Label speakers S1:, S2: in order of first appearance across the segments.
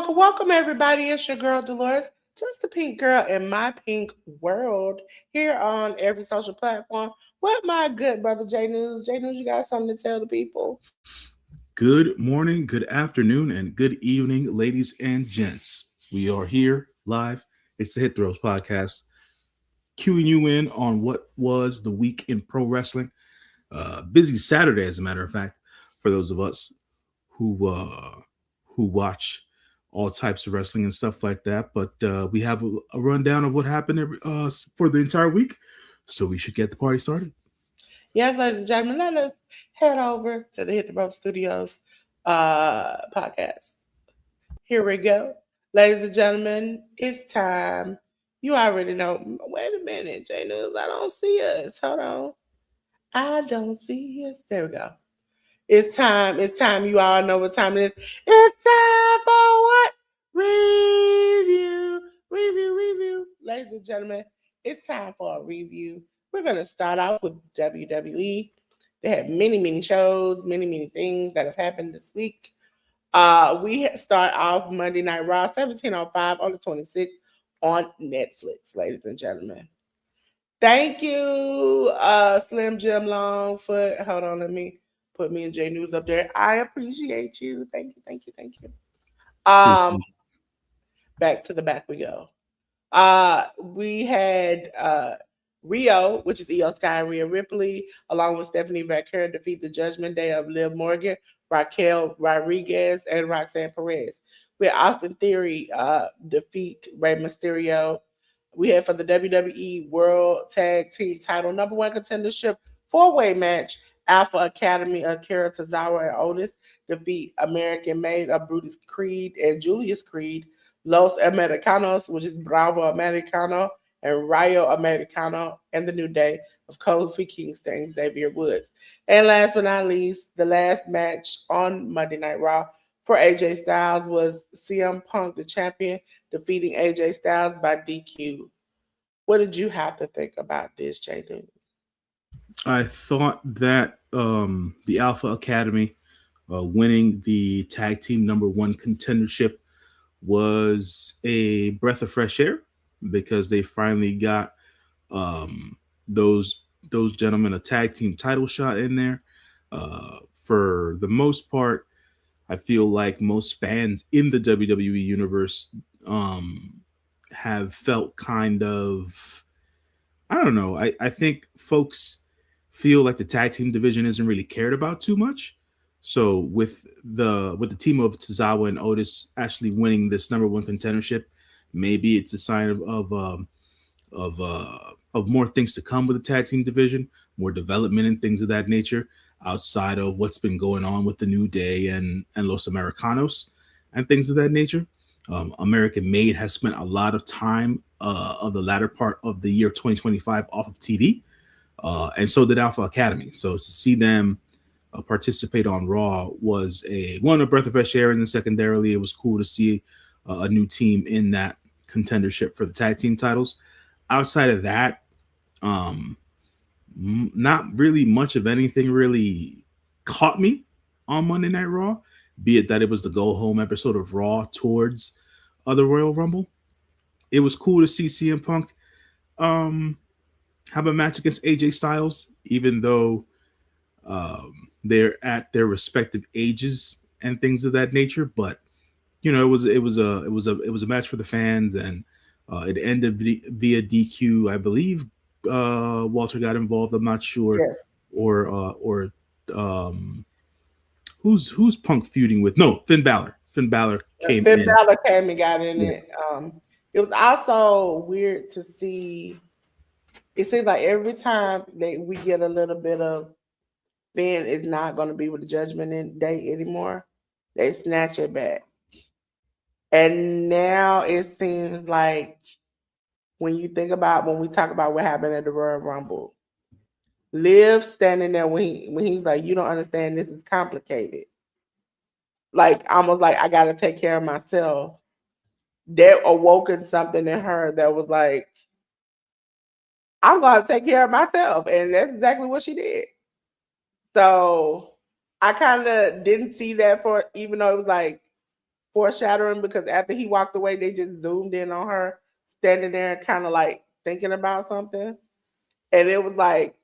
S1: Welcome, everybody. It's your girl, Delores, just the pink girl in my pink world, here on every social platform with my good brother, J News. J News, you got something to tell the people?
S2: Good morning, good afternoon, and good evening, ladies and gents. We are here live. It's the Hit Throws podcast, cueing you in on what was the week in pro wrestling. Busy Saturday, as a matter of fact, for those of us who watch all types of wrestling and stuff like that. But we have a rundown of what happened for the entire week, so we should get the party started.
S1: Yes, ladies and gentlemen, let us head over to the Hit the Rope Studios podcast. Here we go. Ladies and gentlemen, it's time. You already know. Wait a minute, J News. I don't see us. Hold on. I don't see us. There we go. It's time. It's time. You all know what time it is. It's time for what? Review. Ladies and gentlemen, it's time for a review. We're going to start off with WWE. They had many shows, many things that have happened this week. We start off Monday Night Raw, 17:05 on the 26th on Netflix, ladies and gentlemen. Thank you, Slim Jim Longfoot. Hold on, let me put me and J News up there. I appreciate you. Thank you. Back to the back we go. We had Rio, which is Io Sky and Rhea Ripley, along with Stephanie Vaquer, defeat the Judgment Day of Liv Morgan, Raquel Rodriguez, and Roxanne Perez. We had Austin Theory defeat Rey Mysterio. We had for the WWE World Tag Team Title #1 contendership 4-way match, Alpha Academy of Kara Tozawa and Otis defeat American Made of Brutus Creed and Julius Creed, Los Americanos, which is Bravo Americano, and Rayo Americano, and the New Day of Kofi Kingston and Xavier Woods. And last but not least, the last match on Monday Night Raw for AJ Styles was CM Punk, the champion, defeating AJ Styles by DQ. What did you have to think about this, J.D.?
S2: I thought that the Alpha Academy winning the tag team #1 contendership was a breath of fresh air, because they finally got those gentlemen a tag team title shot in there. For the most part, I feel like most fans in the WWE universe have felt kind of, I don't know. I think folks feel like the tag team division isn't really cared about too much. So with the team of Tozawa and Otis actually winning this #1 contendership, maybe it's a sign of more things to come with the tag team division, more development and things of that nature, outside of what's been going on with the New Day and Los Americanos and things of that nature. American Made has spent a lot of time of the latter part of the year 2025 off of TV, and so did Alpha Academy. So to see them participate on Raw was a breath of fresh air, and then secondarily, it was cool to see a new team in that contendership for the tag team titles. Outside of that, not really much of anything really caught me on Monday Night Raw, be it that it was the go home episode of Raw towards the Royal Rumble. It was cool to see CM Punk have a match against AJ Styles, even though they're at their respective ages and things of that nature. But you know, it was a match for the fans, and it ended via DQ. I believe Walter got involved. I'm not sure.
S1: Yes.
S2: Or who's Punk feuding with? No, Finn Balor. Finn Balor came in.
S1: Finn Balor came and got in it. It was also weird to see. It seems like every time we get a little bit of Finn is not going to be with the Judgment Day anymore. They snatch it back. And now it seems like when you think about when we talk about what happened at the Royal Rumble, Liv standing there when he's like, you don't understand, this is complicated. Like almost like I gotta take care of myself. That awoken something in her that was like, I'm gonna take care of myself. And that's exactly what she did. So I kind of didn't see that for even though it was like foreshadowing because after he walked away, they just zoomed in on her standing there and kind of like thinking about something. And it was like,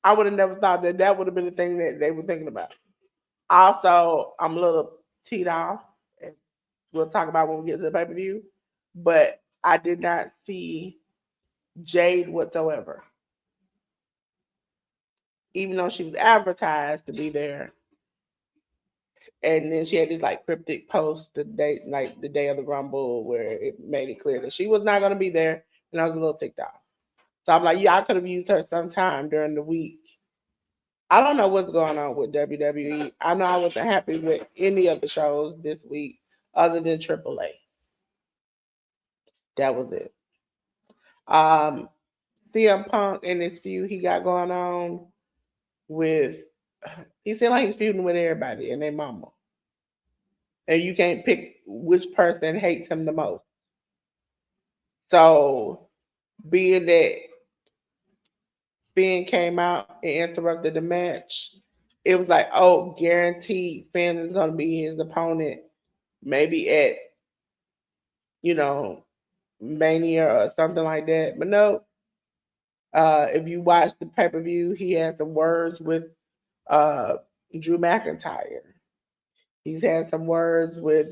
S1: I would have never thought that that would have been the thing that they were thinking about. Also, I'm a little teed off, and we'll talk about when we get to the pay per view. But I did not see Jade whatsoever, even though she was advertised to be there. And then she had this like cryptic post the day, like the day of the Rumble, where it made it clear that she was not going to be there, and I was a little ticked off. So I'm like, yeah, I could have used her sometime during the week. I don't know what's going on with WWE. I know I wasn't happy with any of the shows this week other than AAA. That was it. Um, CM Punk and this feud he got going on with, he seemed like he's feuding with everybody and their mama. And you can't pick which person hates him the most. So, being that Finn came out and interrupted the match, it was like, oh, guaranteed Finn is going to be his opponent, maybe at, you know, Mania or something like that. But no, if you watch the pay per view, he had some words with uh, Drew McIntyre. He's had some words with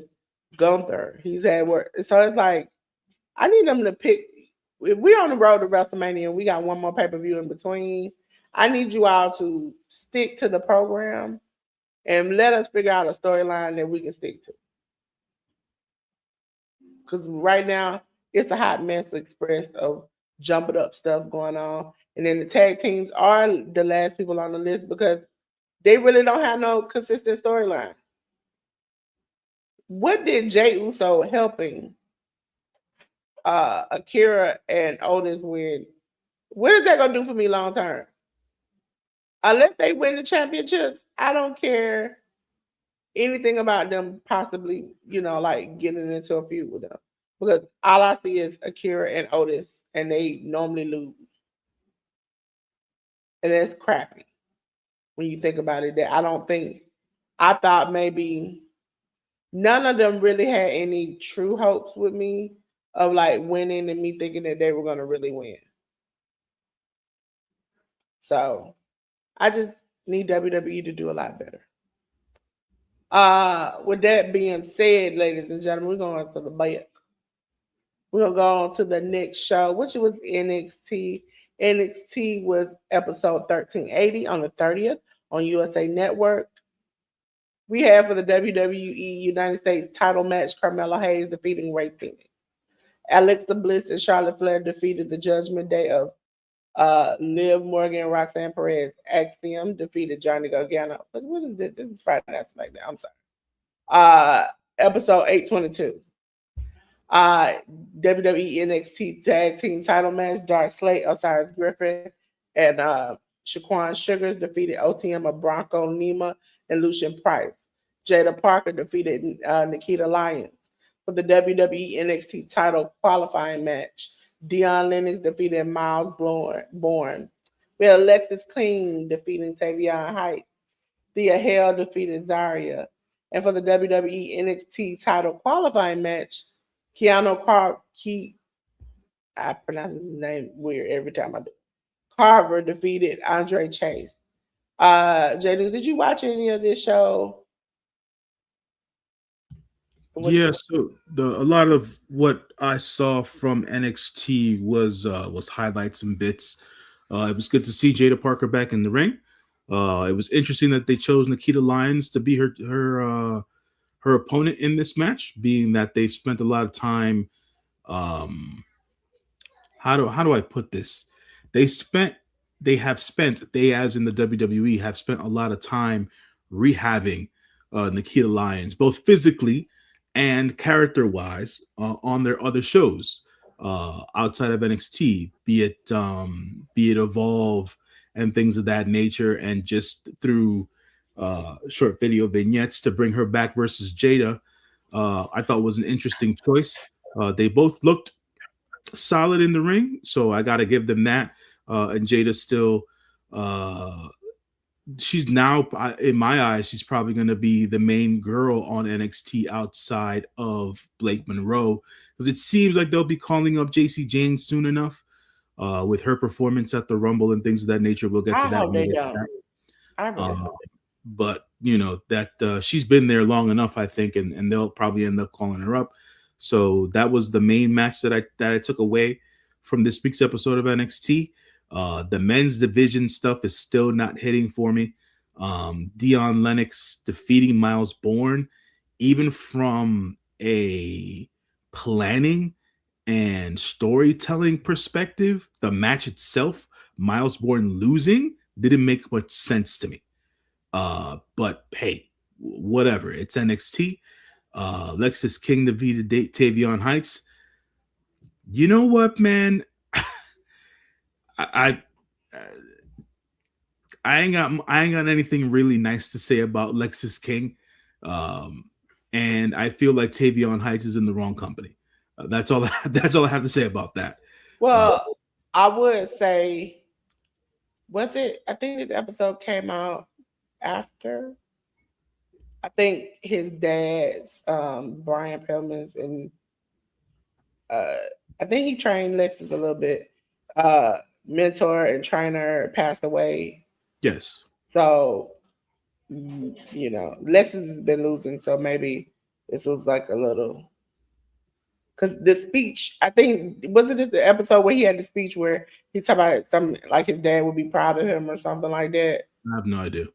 S1: Gunther. He's had words. So it's like, I need them to pick. If we're on the road to WrestleMania and we got one more pay per view in between, I need you all to stick to the program and let us figure out a storyline that we can stick to. Because right now, it's a hot mess express of jumping up stuff going on. And then the tag teams are the last people on the list because they really don't have no consistent storyline. What did Jay Uso helping Akira and Otis win? What is that gonna do for me long term? Unless they win the championships, I don't care anything about them possibly, like getting into a feud with them. Because all I see is Akira and Otis, and they normally lose. And that's crappy when you think about it. That I thought maybe none of them really had any true hopes with me of like winning and me thinking that they were going to really win. So I just need WWE to do a lot better. With that being said, ladies and gentlemen, we're going to the back. We're gonna go on to the next show, which was NXT. NXT was episode 1380 on the 30th on USA Network. We have for the WWE United States title match, Carmelo Hayes defeating Ray Phoenix. Alexa Bliss and Charlotte Flair defeated the Judgment Day of Liv Morgan and Roxanne Perez. Axiom defeated Johnny Gargano. What is this? This is Friday Night SmackDown. I'm sorry. Episode 822. uh WWE NXT Tag Team Title match: Dark Slate, Osiris Griffin, and Shaquan Sugars defeated OTM of Bronco Nima and Lucian Price. Jada Parker defeated Nikita Lyons for the WWE NXT title qualifying match. Dion Lennox defeated Miles Bourne. We had Alexis Clean defeating Tavion Heights. Thea Hale defeated Zarya. And for the WWE NXT title qualifying match, I pronounce his name weird every time I do. Carver defeated Andre Chase. JD, did you watch any of this show?
S2: Yeah, so a lot of what I saw from NXT was highlights and bits. It was good to see Jada Parker back in the ring. It was interesting that they chose Nikita Lyons to be her opponent in this match, being that they've spent a lot of time. Um, how do I put this? They spent they have spent they as in the WWE have spent a lot of time rehabbing Nikita Lyons, both physically and character wise, on their other shows outside of NXT, be it Evolve and things of that nature, and just through short video vignettes to bring her back versus Jada. I thought was an interesting choice. They both looked solid in the ring, so I got to give them that. And Jada still, uh, she's now in my eyes, she's probably going to be the main girl on NXT outside of Blake Monroe, because it seems like they'll be calling up JC Jane soon enough. With her performance at the Rumble and things of that nature, we'll get to
S1: I
S2: that
S1: hope
S2: when we
S1: they
S2: get to
S1: don't.
S2: that.
S1: I really
S2: Uh,
S1: hope.
S2: but you know that she's been there long enough, I think, and they'll probably end up calling her up. So that was the main match that I took away from this week's episode of NXT. The men's division stuff is still not hitting for me. Dion Lennox defeating Miles Bourne, even from a planning and storytelling perspective, the match itself, Miles Bourne losing, didn't make much sense to me. But hey, whatever. It's NXT. Lexis King defeated Tavion Heights. You know what, man? I, I ain't got anything really nice to say about Lexis King, um, and I feel like Tavion Heights is in the wrong company. That's all. That's all I have to say about that. Uh,
S1: Well, I would say, was it? I think this episode came out after. I think his dad's Brian Pillman's and uh, I think he trained Lexus a little bit. Mentor and trainer passed away,
S2: yes,
S1: so Lexus has been losing. So maybe this was like a little because the speech. I think wasn't this the episode where he had the speech where he talked about something like his dad would be proud of him or something like that.
S2: I have no idea.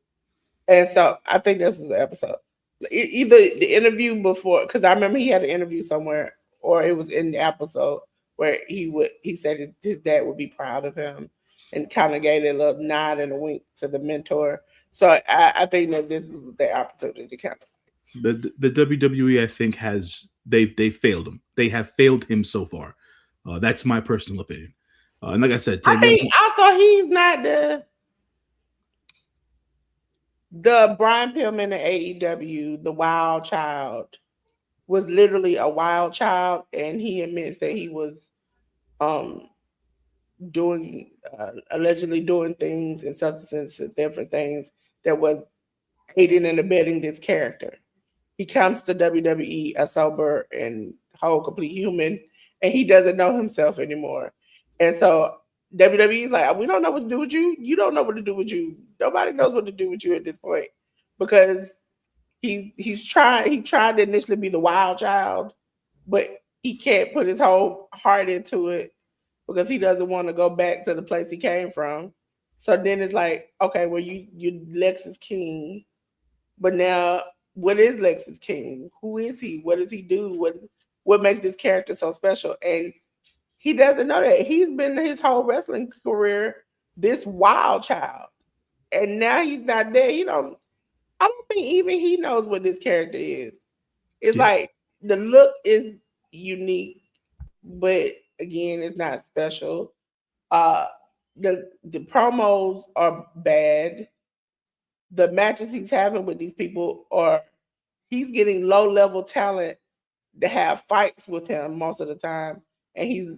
S1: And so I think this was the episode. Either the interview before, because I remember he had an interview somewhere, or it was in the episode where he said his dad would be proud of him, and kind of gave a little nod and a wink to the mentor. So I think that this was their opportunity to kind of.
S2: The WWE, I think, has they failed him. They have failed him so far. That's my personal opinion. And like I said,
S1: I
S2: Tavion.
S1: think also he's not the Brian Pillman in AEW, the wild child, was literally a wild child, and he admits that he was um doing allegedly doing things and substances and different things that was aiding and abetting this character. He comes to WWE a sober and whole complete human, and he doesn't know himself anymore. And so WWE is like, we don't know what to do with you. You don't know what to do with you. Nobody knows what to do with you at this point because he tried to initially be the wild child, but he can't put his whole heart into it because he doesn't want to go back to the place he came from. So then it's like, okay, well you Lexus King, but now what is Lexus King? Who is he? What does he do? What makes this character so special? And he doesn't know that. He's been his whole wrestling career this wild child. And now he's not there. I don't think even he knows what this character is. It's
S2: Yeah,
S1: like the look is unique, but again, it's not special. Uh the promos are bad. The matches he's having with these people are he's getting low level talent to have fights with him most of the time, and he's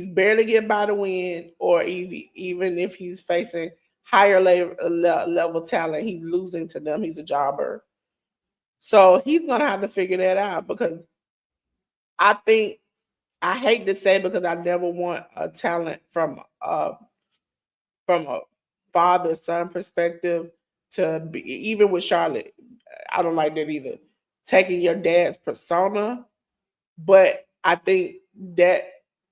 S1: barely getting by the win, or even if he's facing higher level talent, he's losing to them. He's a jobber, so he's gonna have to figure that out because I think I hate to say because I never want a talent from a father son perspective to be even with Charlotte. I don't like that either. Taking your dad's persona, but I think that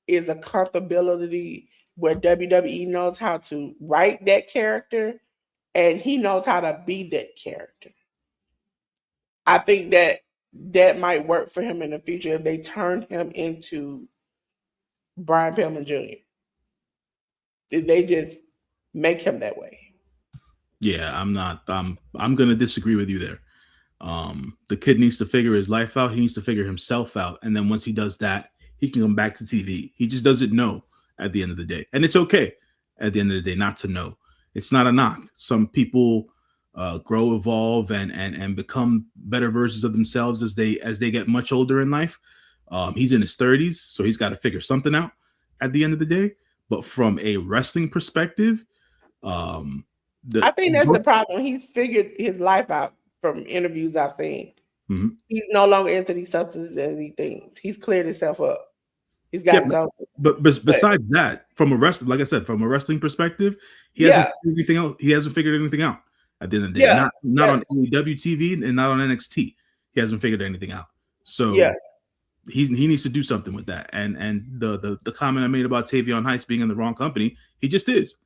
S1: is a comfortability where WWE knows how to write that character and he knows how to be that character. I think that that might work for him in the future if they turn him into Brian Pillman Jr. If they just make him that way.
S2: yeah. I'm not. I'm gonna disagree with you there. The kid needs to figure his life out. He needs to figure himself out. And then once he does that, he can come back to TV. He just doesn't know at the end of the day. And it's okay at the end of the day not to know. It's not a knock. Some people grow, evolve, and become better versions of themselves as they get much older in life. He's in his 30s, so he's got to figure something out at the end of the day. But from a wrestling perspective, um,
S1: I
S2: the
S1: think that's the problem. He's figured his life out from interviews I've seen.
S2: Mhm.
S1: He's no longer into these substances and these things. He's cleared himself up. He's
S2: Yeah,
S1: gotten something.
S2: but
S1: But
S2: besides that, from a wrestling, like I said, from a wrestling perspective, he hasn't
S1: yeah,
S2: figured anything else. He hasn't figured anything out at the end of the day.
S1: yeah,
S2: Not
S1: yeah,
S2: on AEW TV and not on NXT. He hasn't figured anything out.
S1: yeah,
S2: So he needs to do something with that. And the comment I made about Tavion Heights being in the wrong company, he just is.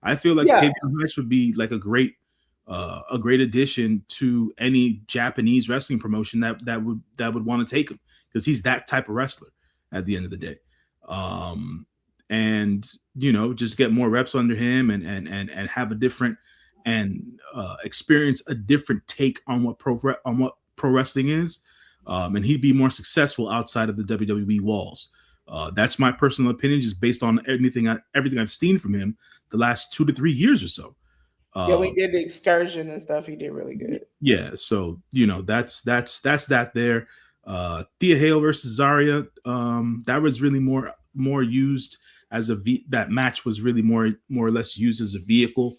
S2: I feel like
S1: yeah,
S2: Tavion Heights would be like a great addition to any Japanese wrestling promotion that would want to take him, because he's that type of wrestler at the end of the day. Um, and just get more reps under him and have a different and experience a different take on what pro wrestling is. And he'd be more successful outside of the WWE walls. That's my personal opinion, just based on everything I've seen from him the last 2 to 3 years or so.
S1: yeah.
S2: Uh,
S1: We did the excursion and stuff. He did really good.
S2: yeah, so that's that there. Thea Hale versus Zarya, that was really more used as that match was really more or less used as a vehicle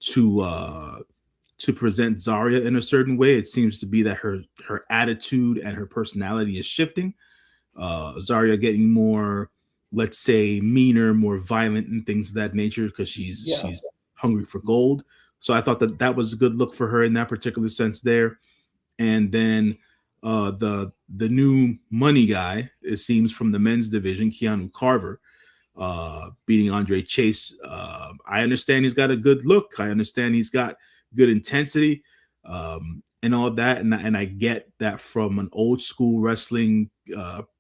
S2: to present Zarya in a certain way. It seems to be that her attitude and her personality is shifting. Zarya getting more, let's say, meaner, more violent, and things of that nature, because
S1: Yeah.
S2: she's hungry for gold. So I thought that was a good look for her in that particular sense there. And then the new money guy, it seems, from the men's division, Keanu Carver, beating Andre Chase. I understand he's got a good look. I understand he's got good intensity, and all that. And I get that from an old school wrestling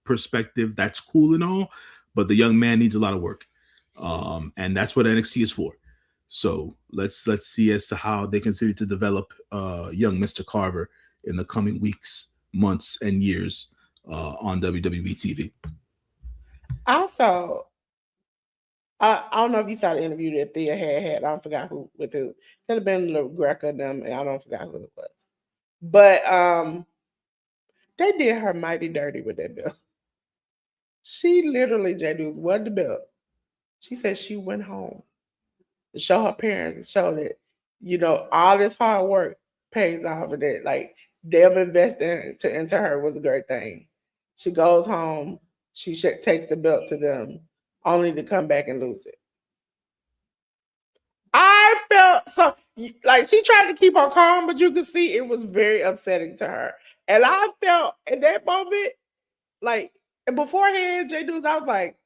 S2: perspective. That's cool and all, but the young man needs a lot of work, and that's what NXT is for. So let's see as to how they consider to develop young Mr. Carver in the coming weeks, months, and years on WWE TV.
S1: Also, I don't know if you saw the interview that Thea had. I don't forgot who with who. Could have been Little Greca and them. And I don't forgot who it was. But they did her mighty dirty with that belt. She literally, J. won the belt. She said she went home to show her parents, to show that, all this hard work pays off, and that like them investing into her was a great thing. She goes home, she takes the belt to them, only to come back and lose it. I felt so like she tried to keep her calm, but you could see it was very upsetting to her. And I felt in that moment, like beforehand, J. I was like,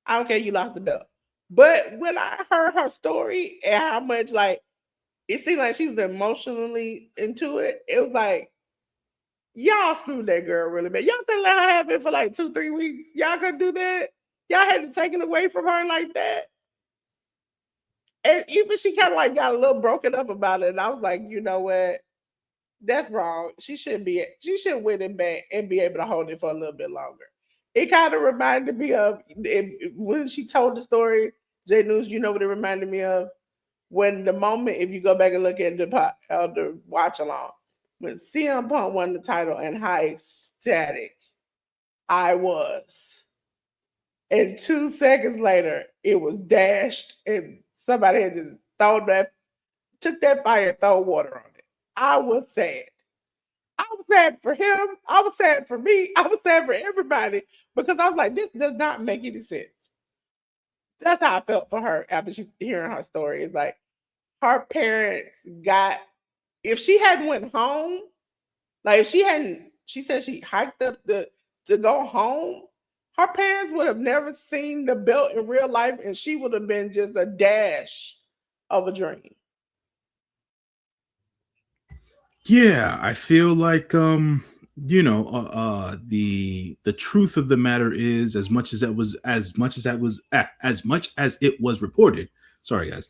S1: I don't care, you lost the belt. But when I heard her story and how much like it seemed like she was emotionally into it, it was like, y'all screwed that girl really bad. Y'all couldn't let her have it for like 2-3 weeks. Y'all couldn't do that. Y'all had to take it away from her like that. And even she kind of like got a little broken up about it. And I was like, you know what? That's wrong. She should win it back and be able to hold it for a little bit longer. It kind of reminded me of when she told the story, J News, you know what it reminded me of? When the moment, if you go back and look at the watch along, when CM Punk won the title and how ecstatic I was. And 2 seconds later, it was dashed and somebody had just took that fire and throw water on it. I was sad. I was sad for him. I was sad for me. I was sad for everybody because I was like, this does not make any sense. That's how I felt for her after hearing her story. It's like her parents if she hadn't went home, like if she said she hiked up to go home, her parents would have never seen the belt in real life, and she would have been just a dash of a dream.
S2: Yeah, I feel like the truth of the matter is, as much as it was reported. Sorry, guys.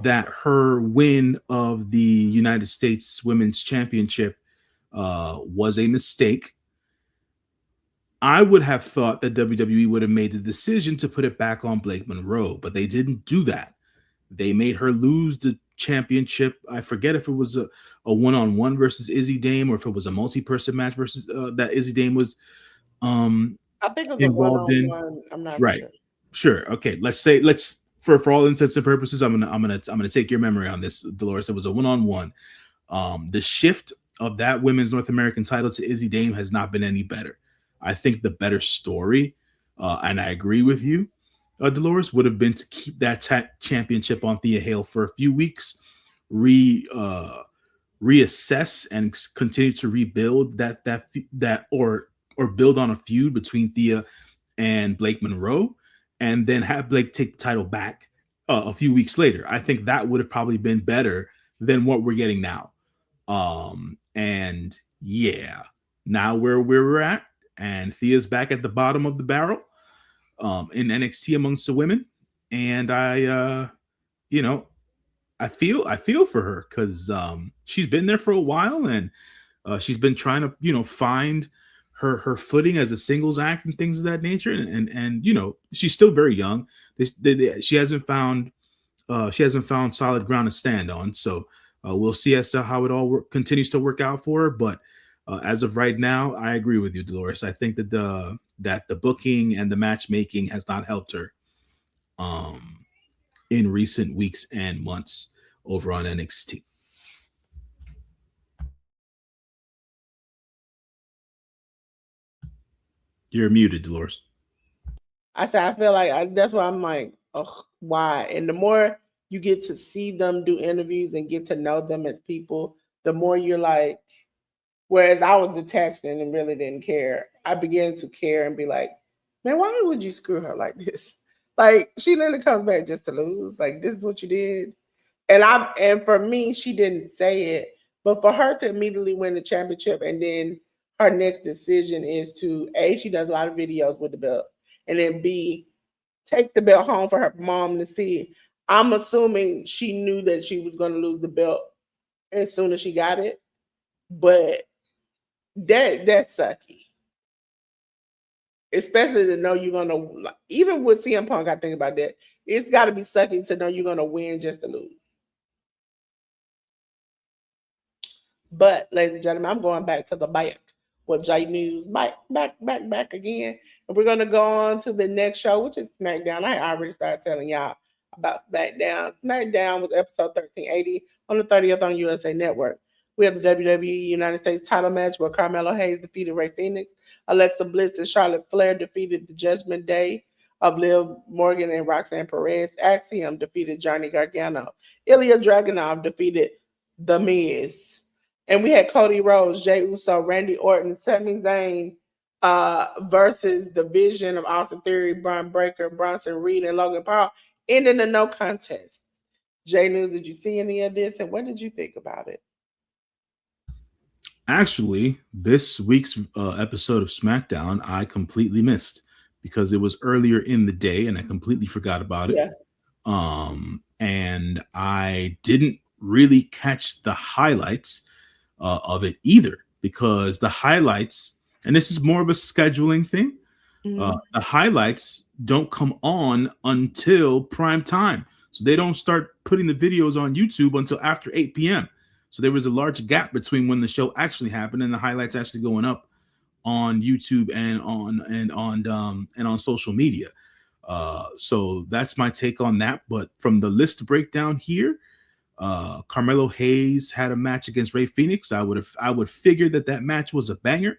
S2: that her win of the United States Women's Championship was a mistake. I would have thought that WWE would have made the decision to put it back on Blake Monroe, but they didn't do that. They made her lose the championship. I forget if it was a one-on-one versus Izzy Dame or if it was a multi-person match versus that Izzy Dame was
S1: I think it was a
S2: involved in.
S1: one-on-one. I'm not for
S2: Right.
S1: sure.
S2: Sure. Okay. Let's for all intents and purposes, I'm gonna take your memory on this, Dolores. It was a one-on-one. The shift of that women's North American title to Izzy Dame has not been any better. I think the better story, and I agree with you, Dolores, would have been to keep that championship on Thea Hale for a few weeks, re reassess and continue to rebuild that or build on a feud between Thea and Blake Monroe, and then have Blake take the title back a few weeks later. I think that would have probably been better than what we're getting now. And yeah, now where we're at, and Thea's back at the bottom of the barrel in NXT amongst the women, and you know, I feel for her because she's been there for a while, and she's been trying to find her footing as a singles act and things of that nature, and she's still very young. She hasn't found solid ground to stand on. So we'll see as to how it all continues to work out for her. But as of right now, I agree with you, Dolores. I think that the booking and the matchmaking has not helped her in recent weeks and months over on NXT. You're muted, Dolores.
S1: I said I feel like that's why I'm like, oh, why? And the more you get to see them do interviews and get to know them as people, the more you're like. Whereas I was detached and really didn't care, I began to care and be like, man, why would you screw her like this? Like she literally comes back just to lose. Like this is what you did. And for me, she didn't say it, but for her to immediately win the championship and then her next decision is to A, she does a lot of videos with the belt, and then B, takes the belt home for her mom to see. I'm assuming she knew that she was going to lose the belt as soon as she got it, but that's sucky. Especially to know you're gonna, even with CM Punk, I think about that. It's got to be sucky to know you're gonna win just to lose. But, ladies and gentlemen, I'm going back to the back with J News. Back again. And we're going to go on to the next show, which is SmackDown. I already started telling y'all about SmackDown. SmackDown was episode 1380 on the 30th on USA Network. We have the WWE United States title match where Carmelo Hayes defeated Rey Fenix. Alexa Bliss and Charlotte Flair defeated the Judgment Day of Liv Morgan and Roxanne Perez. Axiom defeated Johnny Gargano. Ilya Dragunov defeated The Miz. And we had Cody Rhodes, Jey Uso, Randy Orton, Sami Zayn versus the Vision of Austin Theory, Braun Breaker, Bronson Reed, and Logan Paul ending the no contest. J News, did you see any of this, and what did you think about it?
S2: Actually, this week's episode of SmackDown I completely missed because it was earlier in the day and I completely forgot about it.
S1: Yeah.
S2: And I didn't really catch the highlights of it either, because the highlights, and this is more of a scheduling thing, the highlights don't come on until prime time. So they don't start putting the videos on YouTube until after 8 p.m. So there was a large gap between when the show actually happened and the highlights actually going up on YouTube and on social media. So that's my take on that. But from the list breakdown here, Carmelo Hayes had a match against Rey Fenix. I would figure that match was a banger.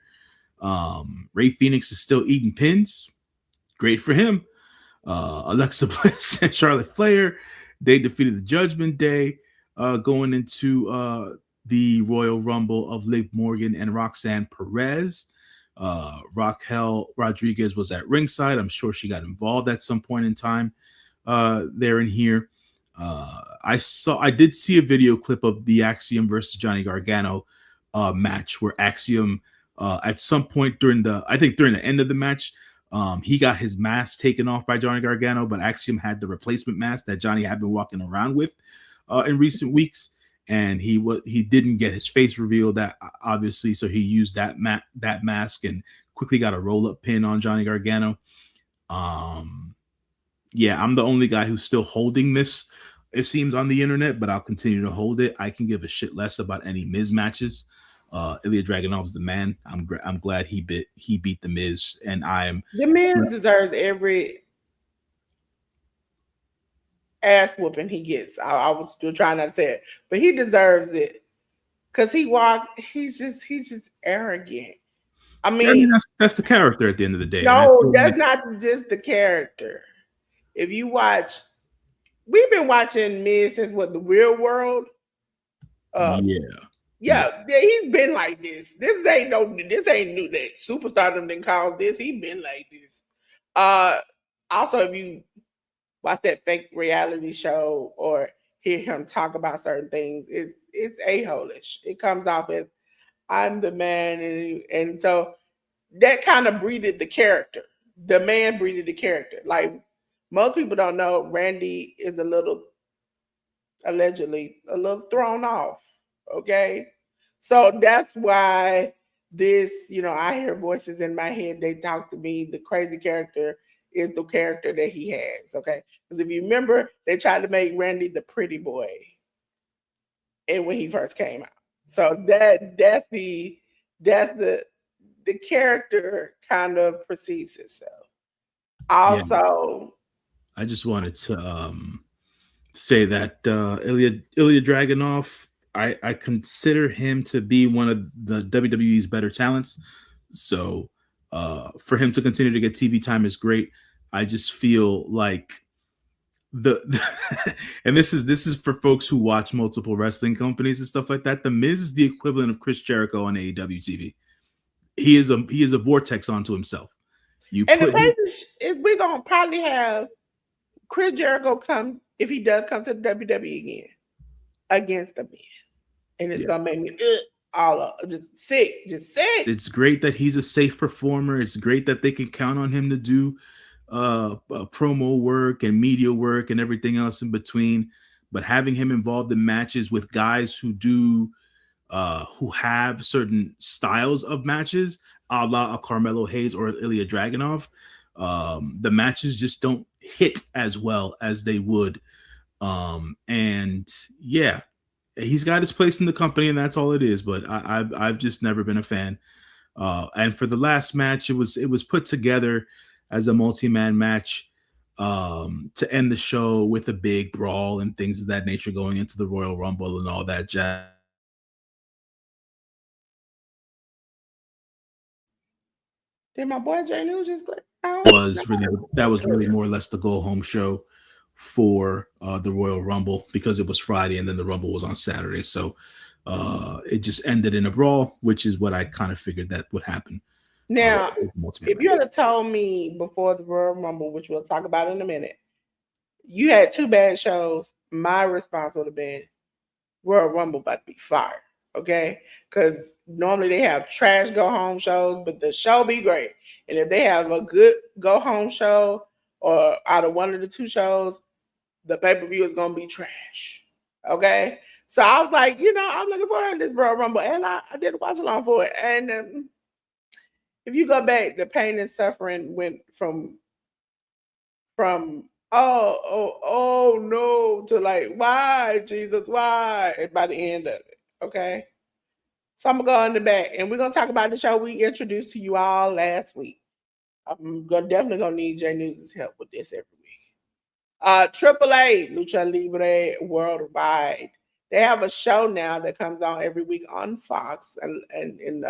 S2: Rey Fenix is still eating pins. Great for him. Alexa Bliss and Charlotte Flair, they defeated the Judgment Day, going into the Royal Rumble of Liv Morgan and Roxanne Perez. Raquel Rodriguez was at ringside. I'm sure she got involved at some point in time there in here. I did see a video clip of the Axiom versus Johnny Gargano match where Axiom at some point during the end of the match He got his mask taken off by Johnny Gargano, but Axiom had the replacement mask that Johnny had been walking around with in recent weeks, and he didn't get his face revealed, that obviously, so he used that mask and quickly got a roll up pin on Johnny Gargano. Yeah, I'm the only guy who's still holding this, it seems, on the internet, but I'll continue to hold it. I can give a shit less about any Miz matches. Ilya Dragunov's the man. I'm glad he beat the Miz, and I am.
S1: The Miz deserves every ass whooping he gets. I was still trying not to say it, but he deserves it because he's just arrogant. I mean,
S2: that's the character at the end of the day.
S1: No, that's not just the character. If you watch, we've been watching Miz since what, the Real World? Yeah, he's been like this. This ain't new. That superstardom didn't cause this. He been like this. Also, if you watch that fake reality show or hear him talk about certain things, it's a-holish. It comes off as I'm the man, and so that kind of breeded the character. The man breeded the character. Like, most people don't know, Randy is allegedly a little thrown off. Okay. So that's why this, I hear voices in my head. They talk to me. The crazy character is the character that he has. Okay. Because if you remember, they tried to make Randy the pretty boy. And when he first came out. So that's the character kind of perceives itself. Also,
S2: I just wanted to say that Ilya Dragunov, I consider him to be one of the WWE's better talents. So for him to continue to get TV time is great. I just feel like and this is for folks who watch multiple wrestling companies and stuff like that. The Miz is the equivalent of Chris Jericho on AEW TV. He is a vortex onto himself.
S1: The crazy is we're gonna probably have Chris Jericho come, if he does come to the WWE again, against the Miz, and it's gonna make me just sick.
S2: It's great that he's a safe performer. It's great that they can count on him to do promo work and media work and everything else in between. But having him involved in matches with guys who have certain styles of matches, a la Carmelo Hayes or Ilya Dragunov, the matches just don't hit as well as they would. And yeah, he's got his place in the company, and that's all it is. But I've just never been a fan. And for the last match, it was put together as a multi-man match to end the show with a big brawl and things of that nature going into the Royal Rumble and all that jazz.
S1: Did my boy Jay News just click out?
S2: That was really more or less the go home show for the Royal Rumble, because it was Friday and then the Rumble was on Saturday. So it just ended in a brawl, which is what I kind of figured that would happen.
S1: Now, if you had told me before the Royal Rumble, which we'll talk about in a minute, you had two bad shows, my response would have been Royal Rumble about to be fired. Okay, because normally they have trash go home shows, but the show be great. And if they have a good go home show, or out of one of the two shows, the pay-per-view is gonna be trash. Okay, so I was like, I'm looking forward to this Royal Rumble, and I did watch along for it. And if you go back, the pain and suffering went from oh no to like, why, Jesus, why? And by the end of it. Okay. So I'm going to go in the back, and we're going to talk about the show we introduced to you all last week. I'm definitely going to need Jay News' help with this every week. AAA, Lucha Libre Worldwide. They have a show now that comes on every week on Fox and in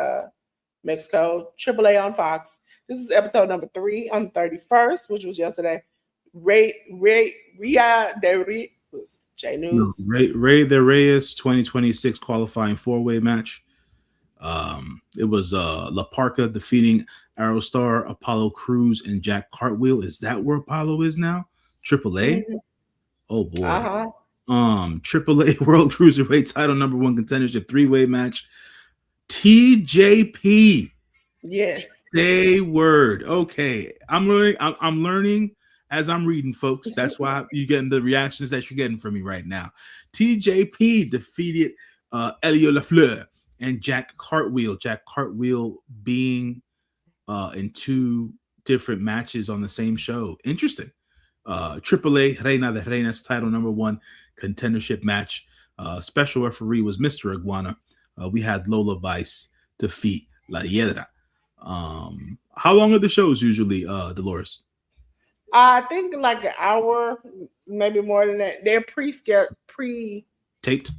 S1: Mexico. AAA on Fox. This is episode number 3 on the 31st, which was yesterday. Ria de Jay News.
S2: Rey de Reyes 2026 qualifying 4-way match. It was La Parca defeating Aerostar, Apollo Crews, and Jack Cartwheel. Is that where Apollo is now? AAA? Mm-hmm. Oh boy. AAA World Cruiserweight title #1 contendership 3-way match. TJP.
S1: Yes.
S2: Say word. Okay, I'm learning. I'm learning as I'm reading, folks. That's why you're getting the reactions that you're getting from me right now. TJP defeated Elio Lafleur and Jack Cartwheel. Jack Cartwheel being in two different matches on the same show. Interesting. AAA Reina de Reinas title number one contendership match. Special referee was Mr. Iguana. We had Lola Vice defeat La Hiedra. How long are the shows usually, Dolores?
S1: I think like an hour, maybe more than that. They're
S2: Taped?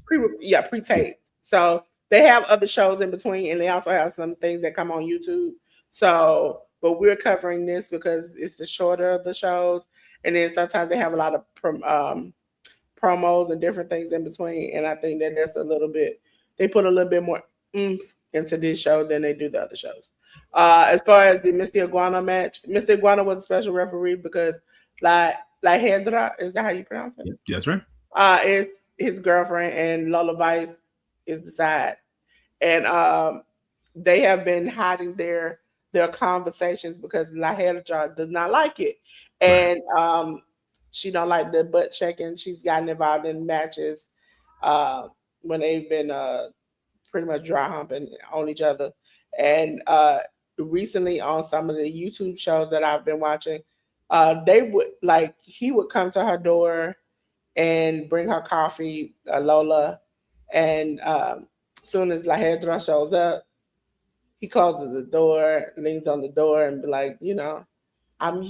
S1: pre-taped. So they have other shows in between, and they also have some things that come on YouTube. So, but we're covering this because it's the shorter of the shows, and then sometimes they have a lot of promos and different things in between. And I think that that's a little bit, they put a little bit more oomph into this show than they do the other shows. As far as the Mr. Iguana match, Mr. Iguana was a special referee because La Hedra, is that how you pronounce it?
S2: Yeah, that's right.
S1: It's his girlfriend, and Lola Vice is the side. And they have been hiding their conversations because La Hedra does not like it. And she don't like the butt checking. She's gotten involved in matches when they've been pretty much dry humping on each other. And recently on some of the YouTube shows that I've been watching, they would like he would come to her door and bring her coffee, Lola, and soon as La Hedra shows up, he closes the door, leans on the door, and be like, you know,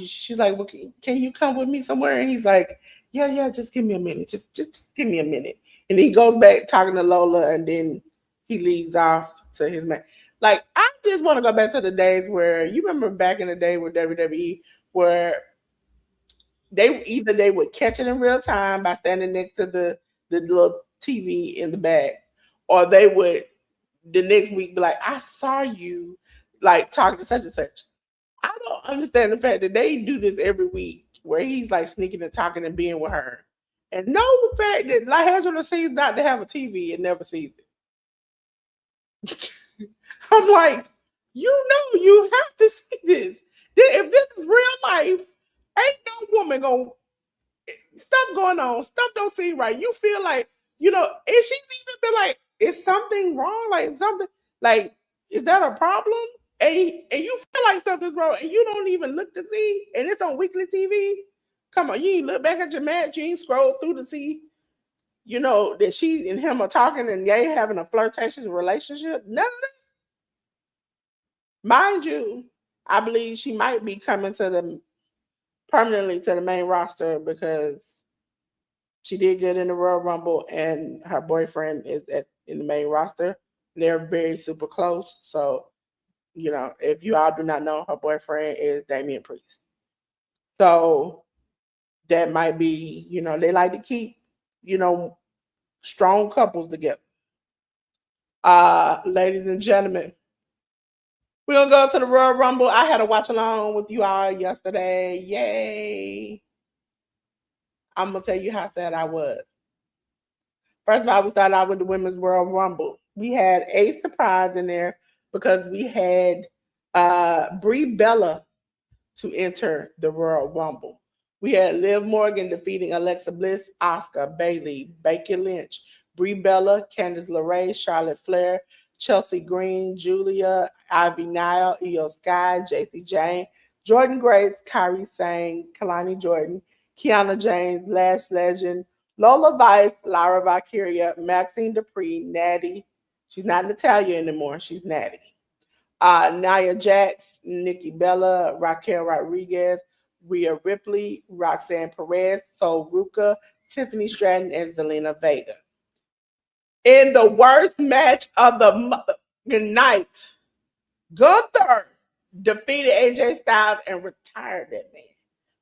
S1: she's like, well, can you come with me somewhere? And he's like, yeah, just give me a minute. Just give me a minute. And he goes back talking to Lola, and then he leaves off to his man. Like, I just want to go back to the days where you remember back in the day with WWE where they would catch it in real time by standing next to the little TV in the back, or they would the next week be like, I saw you like talking to such and such. I don't understand the fact that they do this every week where he's like sneaking and talking and being with her. And no fact that like Angela seems not to have a TV and never sees it. I'm like, you know, you have to see this. If this is real life, ain't no woman gonna stuff going on, stuff don't seem right. You feel like, you know, and she's even been like, is something wrong? Like something like, is that a problem? And you feel like something's wrong and you don't even look to see, and it's on weekly TV. Come on, you ain't look back at your match, you ain't scroll through to see, you know, that she and him are talking and they having a flirtatious relationship. None of that. Mind you, I believe she might be coming to the permanently to the main roster because she did good in the Royal Rumble, and her boyfriend is in the main roster. They're very super close. So, you know, if you all do not know, her boyfriend is Damian Priest. So that might be, you know, they like to keep, you know, strong couples together. Ladies and gentlemen, we're gonna go to the Royal Rumble. I had to watch along with you all yesterday. Yay! I'm gonna tell you how sad I was. First of all, we started out with the Women's World Rumble. We had a surprise in there because we had Brie Bella to enter the Royal Rumble. We had Liv Morgan defeating Alexa Bliss, Asuka, Bayley, Becky Lynch, Brie Bella, Candice LeRae, Charlotte Flair, Chelsea Green, Julia, Ivy Nile, Io Sky, JC Jane, Jordan Grace, Kyrie Sane, Kalani Jordan, Kiana James, Lash Legend, Lola Vice, Lara Valkyria, Maxine Dupree, Natty. She's not Natalia anymore. She's Natty. Nia Jax, Nikki Bella, Raquel Rodriguez, Rhea Ripley, Roxanne Perez, Sol Ruka, Tiffany Stratton, and Zelina Vega. In the worst match of the night, Gunther defeated AJ Styles and retired that man.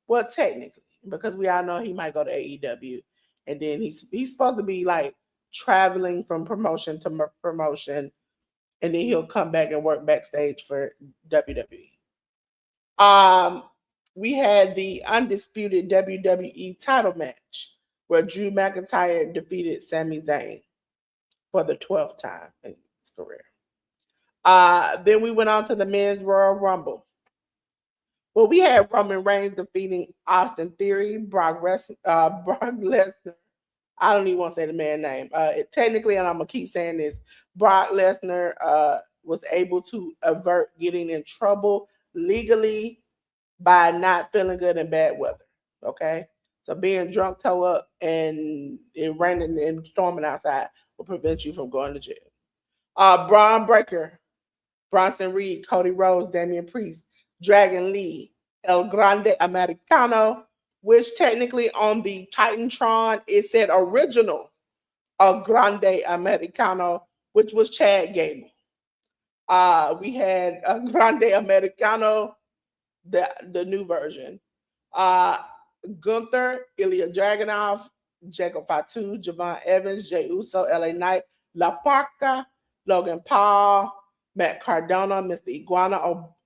S1: Well, technically, because we all know he might go to AEW, and then he's supposed to be like traveling from promotion to promotion, and then he'll come back and work backstage for WWE. We had the undisputed WWE title match where Drew McIntyre defeated Sami Zayn for the 12th time in his career. Then we went on to the men's Royal Rumble. Well, we had Roman Reigns defeating Austin Theory, Brock Lesnar. I don't even want to say the man's name. Technically, and I'm gonna keep saying this, Brock Lesnar was able to avert getting in trouble legally by not feeling good in bad weather. Okay, so being drunk, toe up, and it raining and storming outside will prevent you from going to jail. Braun Breaker, Bronson Reed, Cody Rhodes, Damian Priest, Dragon Lee, El Grande Americano, which technically on the Titantron it said original El Grande Americano, which was Chad Gable. We had El Grande Americano, the new version. Uh, Gunther, Ilya Dragunov, Jacob Fatu, Javon Evans, Jay Uso, LA Knight, La Parca, Logan Paul, Matt Cardona, Mr. Iguana,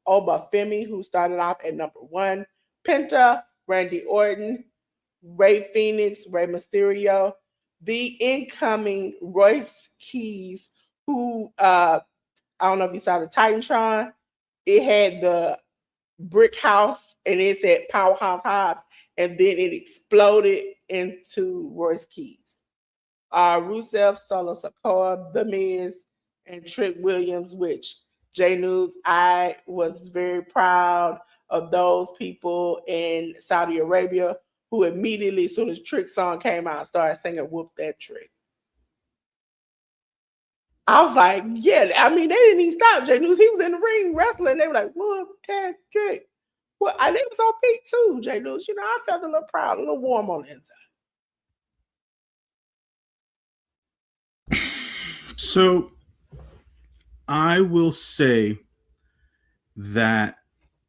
S1: Obafemi, who started off at number 1, Penta, Randy Orton, Ray Phoenix, Ray Mysterio, the incoming Royce Keys, who I don't know if you saw the Titantron. It had the brick house and it said Powerhouse Hobbs, and then it exploded into Royce Keys. Rusev, Solo Sikoa, The Miz, and Trick Williams, which J News, I was very proud of those people in Saudi Arabia who immediately, as soon as Trick's song came out, started singing Whoop That Trick. I was like, yeah, I mean, they didn't even stop J News. He was in the ring wrestling. They were like, Whoop That Trick. Well, and it was on peak too, J News. You know, I felt a little proud, a little warm on the inside.
S2: So I will say that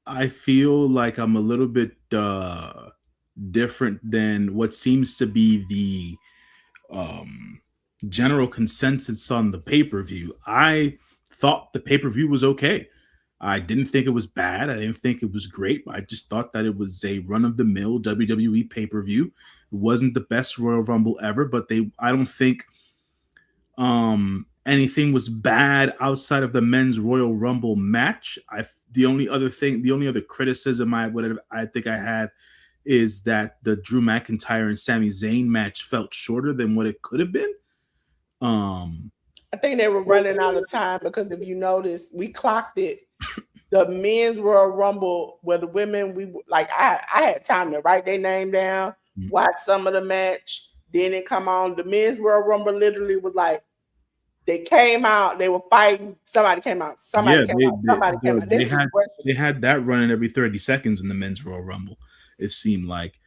S2: I feel like I'm a little bit different than what seems to be the general consensus on the pay-per-view. I thought the pay-per-view was okay. I didn't think it was bad. I didn't think it was great. I just thought that it was a run-of-the-mill WWE pay-per-view. It wasn't the best Royal Rumble ever, but I don't think anything was bad outside of the men's Royal Rumble match. The only other criticism I think I had is that the Drew McIntyre and Sami Zayn match felt shorter than what it could have been.
S1: I think they were running out of time because if you notice, we clocked it. The men's Royal Rumble, where the women, I had time to write their name down, watch some of the match, then it come on. The men's Royal Rumble literally was like, they came out, they were fighting, somebody came out, somebody came out.
S2: They had that running every 30 seconds in the men's Royal Rumble, it seemed like.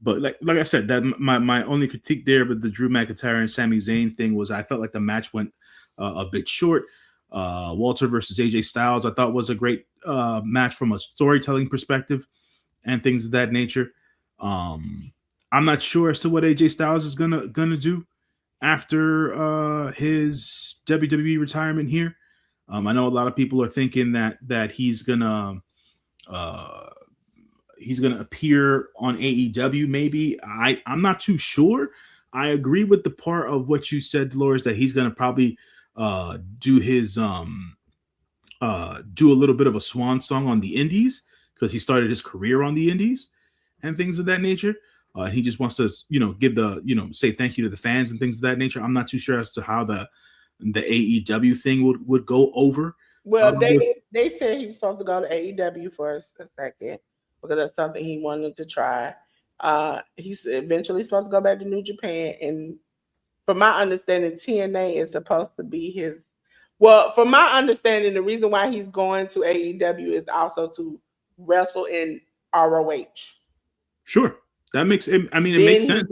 S2: But like I said, that my only critique there with the Drew McIntyre and Sami Zayn thing was I felt like the match went a bit short. Walter versus AJ Styles, I thought was a great match from a storytelling perspective and things of that nature. I'm not sure as to what AJ Styles is gonna do after his WWE retirement here. I know a lot of people are thinking that he's gonna appear on AEW. Maybe I'm not too sure. I agree with the part of what you said, Delores, that he's gonna probably do his do a little bit of a swan song on the indies because he started his career on the indies and things of that nature. He just wants to, give say thank you to the fans and things of that nature. I'm not too sure as to how the AEW thing would go over.
S1: Well, they said he was supposed to go to AEW for a second because that's something he wanted to try. He's eventually supposed to go back to New Japan, and from my understanding, TNA is supposed to be his. Well, from my understanding, the reason why he's going to AEW is also to wrestle in ROH.
S2: Sure, that makes it. I mean, it makes sense.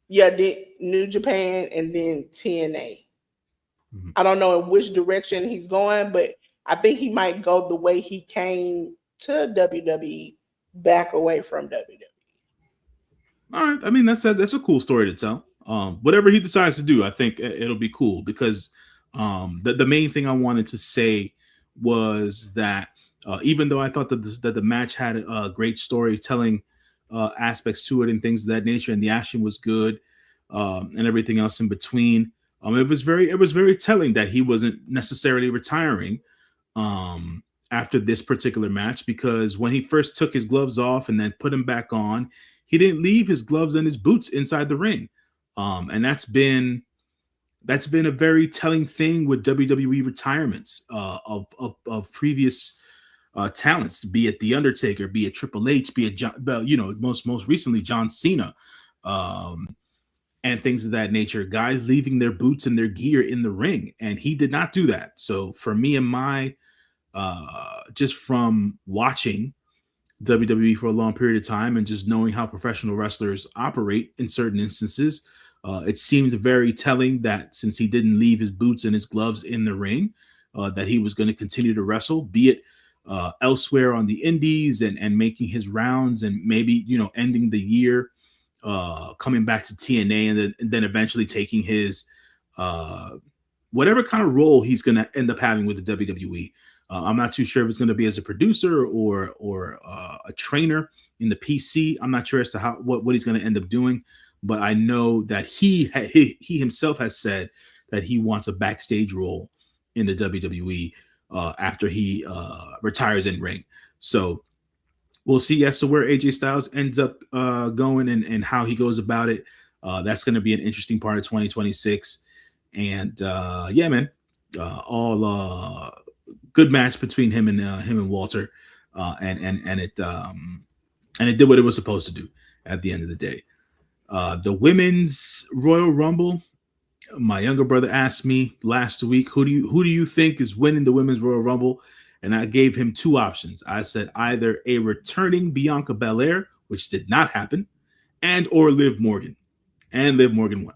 S1: Then New Japan and then TNA. Mm-hmm. I don't know in which direction he's going, but I think he might go the way he came to WWE, back away from WWE.
S2: All right, I mean that's a cool story to tell. Whatever he decides to do, I think it'll be cool because the main thing I wanted to say was that even though I thought that the match had a great storytelling aspects to it and things of that nature, and the action was good and everything else in between, It was very telling that he wasn't necessarily retiring um, after this particular match, because when he first took his gloves off and then put them back on, he didn't leave his gloves and his boots inside the ring, and that's been a very telling thing with WWE retirements of previous talents, be it the Undertaker, be it Triple H, be it John, most recently John Cena, um, and things of that nature. Guys leaving their boots and their gear in the ring, and he did not do that. So for me and my just from watching WWE for a long period of time and just knowing how professional wrestlers operate in certain instances, it seemed very telling that since he didn't leave his boots and his gloves in the ring, that he was going to continue to wrestle, be it elsewhere on the indies and making his rounds and maybe, ending the year, coming back to TNA and then eventually taking his uh, whatever kind of role he's going to end up having with the WWE. I'm not too sure if it's going to be as a producer or a trainer in the PC. I'm not sure as to what he's going to end up doing, but I know that he himself has said that he wants a backstage role in the WWE after he retires in ring. So we'll see as to where AJ Styles ends up going and how he goes about it. That's going to be an interesting part of 2026. And yeah, man, all good match between him and Walter, and it did what it was supposed to do at the end of the day. The women's Royal Rumble. My younger brother asked me last week, who do you think is winning the women's Royal Rumble? And I gave him two options. I said either a returning Bianca Belair, which did not happen, and or Liv Morgan, and Liv Morgan won.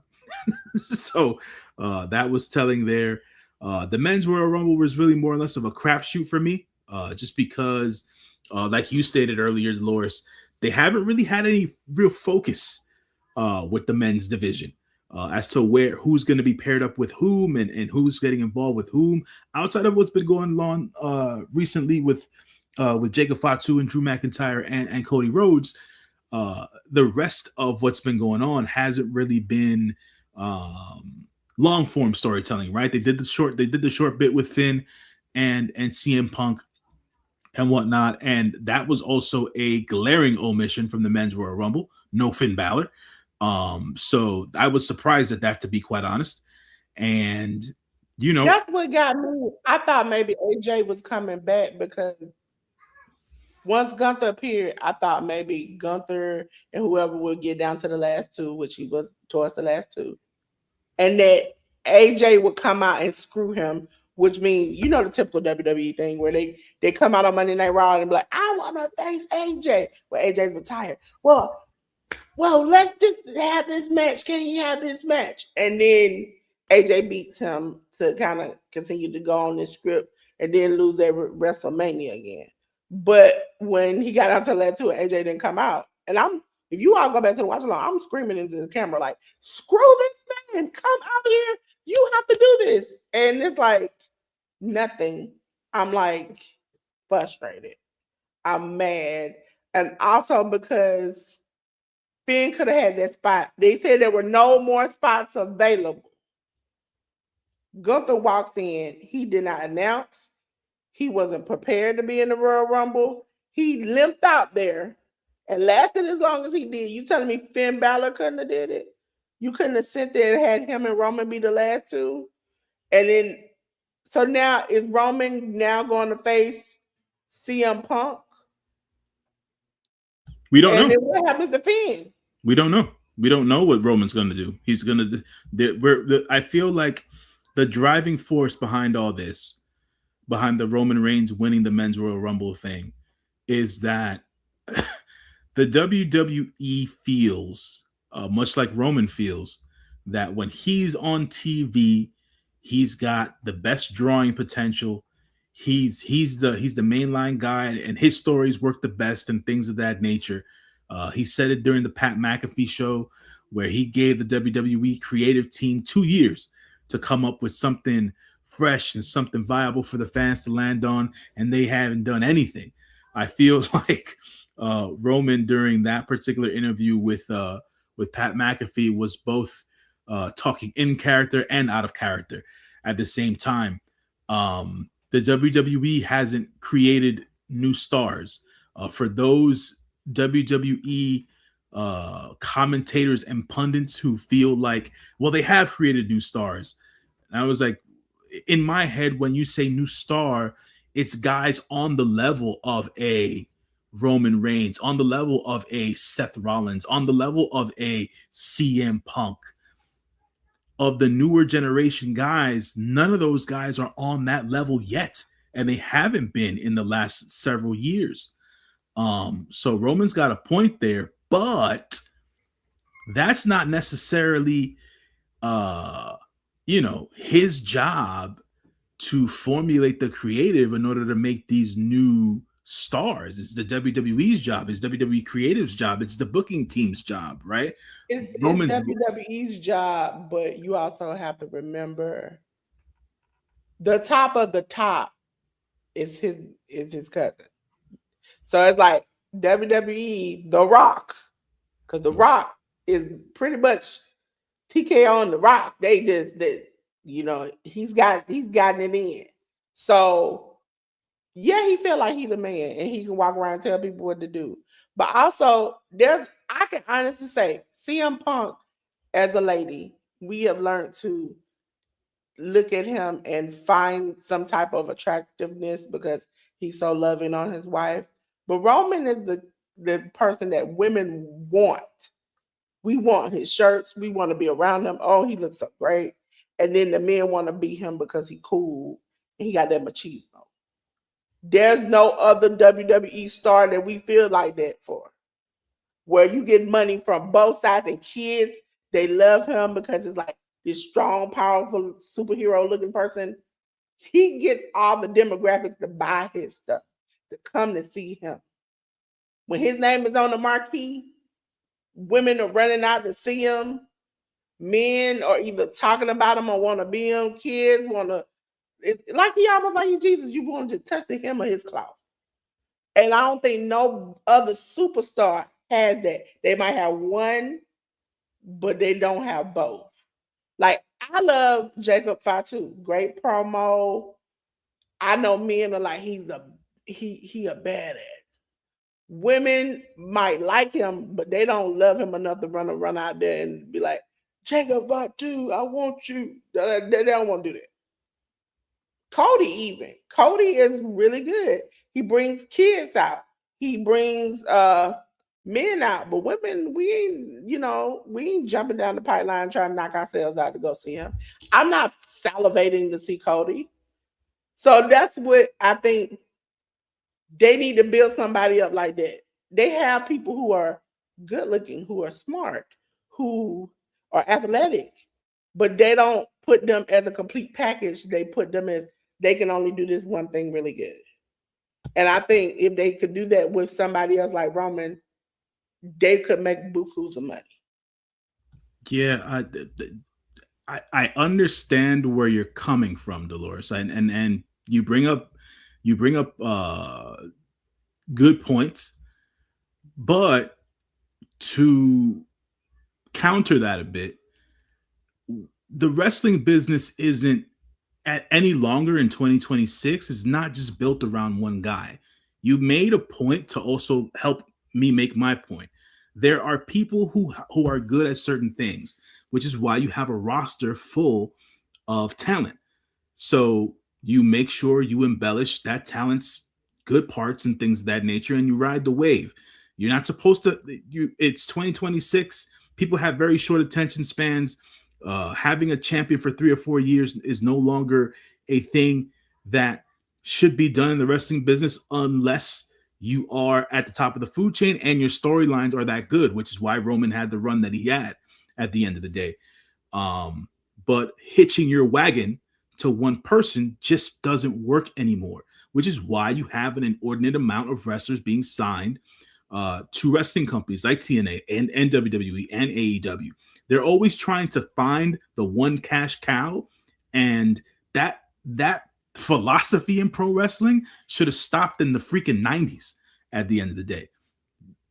S2: So that was telling there. The men's Royal Rumble was really more or less of a crapshoot for me, just because, like you stated earlier, Dolores, they haven't really had any real focus with the men's division as to who's going to be paired up with whom and who's getting involved with whom, outside of what's been going on recently with Jacob Fatu and Drew McIntyre and Cody Rhodes. The rest of what's been going on hasn't really been long form storytelling, right? They did the short bit with Finn and CM Punk and whatnot, and that was also a glaring omission from the men's Royal Rumble. No Finn Balor. So I was surprised at that, to be quite honest. And
S1: That's what got me. I thought maybe AJ was coming back because once Gunther appeared, I thought maybe Gunther and whoever would get down to the last two, which he was towards the last two, and that AJ would come out and screw him, which means the typical WWE thing where they come out on Monday Night Raw and be like, I want to face AJ. Well, AJ's retired. Well, let's just have this match. Can you have this match? And then AJ beats him to kind of continue to go on this script and then lose at WrestleMania again. But when he got out to that two, AJ didn't come out. And if you all go back to the watch along, I'm screaming into the camera like, screw this man, come out here. You have to do this. And it's like nothing. I'm like frustrated. I'm mad. And also because Finn could have had that spot. They said there were no more spots available. Gunther walks in. He did not announce. He wasn't prepared to be in the Royal Rumble. He limped out there and lasted as long as he did. You telling me Finn Balor couldn't have did it? You couldn't have sat there and had him and Roman be the last two? And then, so now is Roman now going to face CM Punk?
S2: We don't
S1: And
S2: know.
S1: then what happens to Finn?
S2: We don't know. We don't know what Roman's going to do. He's going to. I feel like the driving force behind all this, behind the Roman Reigns winning the men's Royal Rumble thing, is that the WWE feels, much like Roman feels, that when he's on TV, he's got the best drawing potential. He's the mainline guy, and his stories work the best and things of that nature. He said it during the Pat McAfee show, where he gave the WWE creative team 2 years to come up with something fresh and something viable for the fans to land on, and they haven't done anything. I feel like Roman during that particular interview with Pat McAfee was both talking in character and out of character at the same time. The WWE hasn't created new stars. For those WWE commentators and pundits who feel like, well, they have created new stars. And I was like, in my head, when you say new star, it's guys on the level of a Roman Reigns, on the level of a Seth Rollins, on the level of a CM Punk. Of the newer generation guys, none of those guys are on that level yet, and they haven't been in the last several years. So Roman's got a point there, but that's not necessarily his job to formulate the creative in order to make these new stars. It's the WWE's job, it's WWE Creative's job, it's the booking team's job, right?
S1: It's WWE's job, but you also have to remember the top of the top is his cousin. So it's like WWE, The Rock, because The Rock is pretty much TK on The Rock. He's gotten it in. So yeah, he feel like he's the man and he can walk around and tell people what to do. But also, I can honestly say, CM Punk, as a lady, we have learned to look at him and find some type of attractiveness because he's so loving on his wife. But Roman is the person that women want. We want his shirts. We want to be around him. Oh, he looks so great. And then the men want to be him because he cool and he got that machismo. There's no other WWE star that we feel like that for. Where you get money from both sides and kids, they love him because it's like this strong, powerful, superhero looking person. He gets all the demographics to buy his stuff, to come to see him. When his name is on the marquee, women are running out to see him. Men are either talking about him or want to be him. Kids want to, like he almost like Jesus, you want to touch the hem of his cloth. And I don't think no other superstar has that. They might have one, but they don't have both. Like, I love Jacob Fatu. Great promo. I know men are like, he a badass. Women might like him, but they don't love him enough to run out there and be like, Jacob Fatu, I want you. They don't want to do that. Cody is really good. He brings kids out. He brings men out. But women, we ain't jumping down the pipeline trying to knock ourselves out to go see him. I'm not salivating to see Cody. So that's what I think. They need to build somebody up like that. They have people who are good looking, who are smart, who are athletic, but they don't put them as a complete package. They put them as they can only do this one thing really good. And I think if they could do that with somebody else like Roman, they could make bukus of money.
S2: Yeah, I understand where you're coming from, Dolores, and you bring up good points, but to counter that a bit, the wrestling business isn't any longer in 2026. Is not just built around one guy. You made a point to also help me make my point. There are people who are good at certain things, which is why you have a roster full of talent. So you make sure you embellish that talent's good parts and things of that nature, and you ride the wave. You're not supposed to. It's 2026. People have very short attention spans. Having a champion for 3 or 4 years is no longer a thing that should be done in the wrestling business unless you are at the top of the food chain and your storylines are that good, which is why Roman had the run that he had at the end of the day. But hitching your wagon to one person just doesn't work anymore, which is why you have an inordinate amount of wrestlers being signed to wrestling companies like TNA and WWE and AEW. They're always trying to find the one cash cow, and that philosophy in pro wrestling should have stopped in the freaking 90s at the end of the day.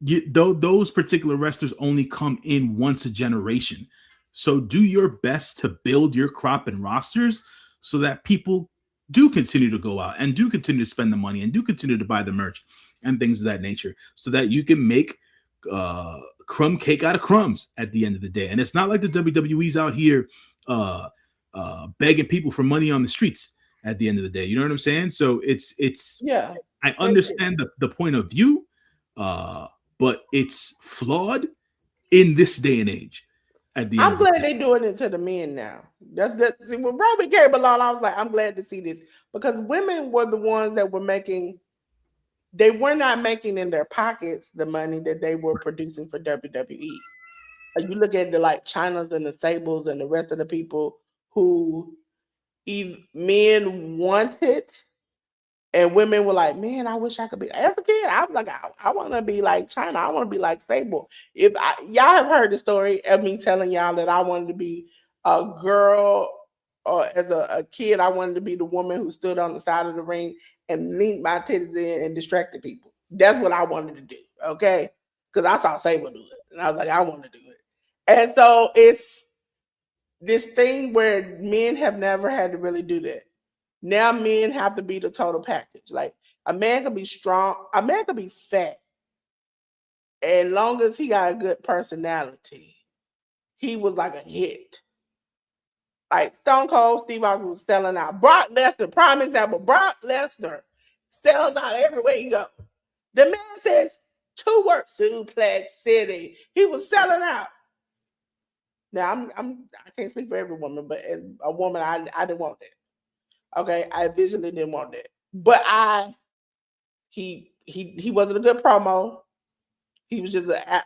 S2: Those particular wrestlers only come in once a generation. So do your best to build your crop and rosters so that people do continue to go out and do continue to spend the money and do continue to buy the merch and things of that nature, so that you can make crumb cake out of crumbs at the end of the day. And it's not like the WWE's out here uh, begging people for money on the streets at the end of the day. You know what I'm saying? So it's
S1: Yeah.
S2: I understand the point of view, but it's flawed in this day and age. At the end
S1: I'm
S2: of the
S1: glad
S2: day,
S1: they're doing it to the men now. That's see, when Roman came along, I was like, I'm glad to see this because women were the ones that were making. They were not making in their pockets the money that they were producing for WWE. Like you look at the like Chinas and the Sables and the rest of the people who men wanted. And women were like, man, I wish I could be. As a kid, I was like, I want to be like China. I want to be like Sable. Y'all have heard the story of me telling y'all that I wanted to be a girl, or as a kid, I wanted to be the woman who stood on the side of the ring and leaned my titties in and distracted people. That's what I wanted to do. Okay, because I saw Sable do it, and I was like, I want to do it. And so it's this thing where men have never had to really do that. Now men have to be the total package. Like a man can be strong, a man can be fat, and long as he got a good personality, he was like a hit. Like Stone Cold Steve Austin was selling out. Brock Lesnar, prime example. Brock Lesnar sells out everywhere he goes. The man says 2 words, Suplex City. He was selling out. Now I can't speak for every woman, but as a woman, I didn't want that. Okay, I visually didn't want that. But he wasn't a good promo. He was just a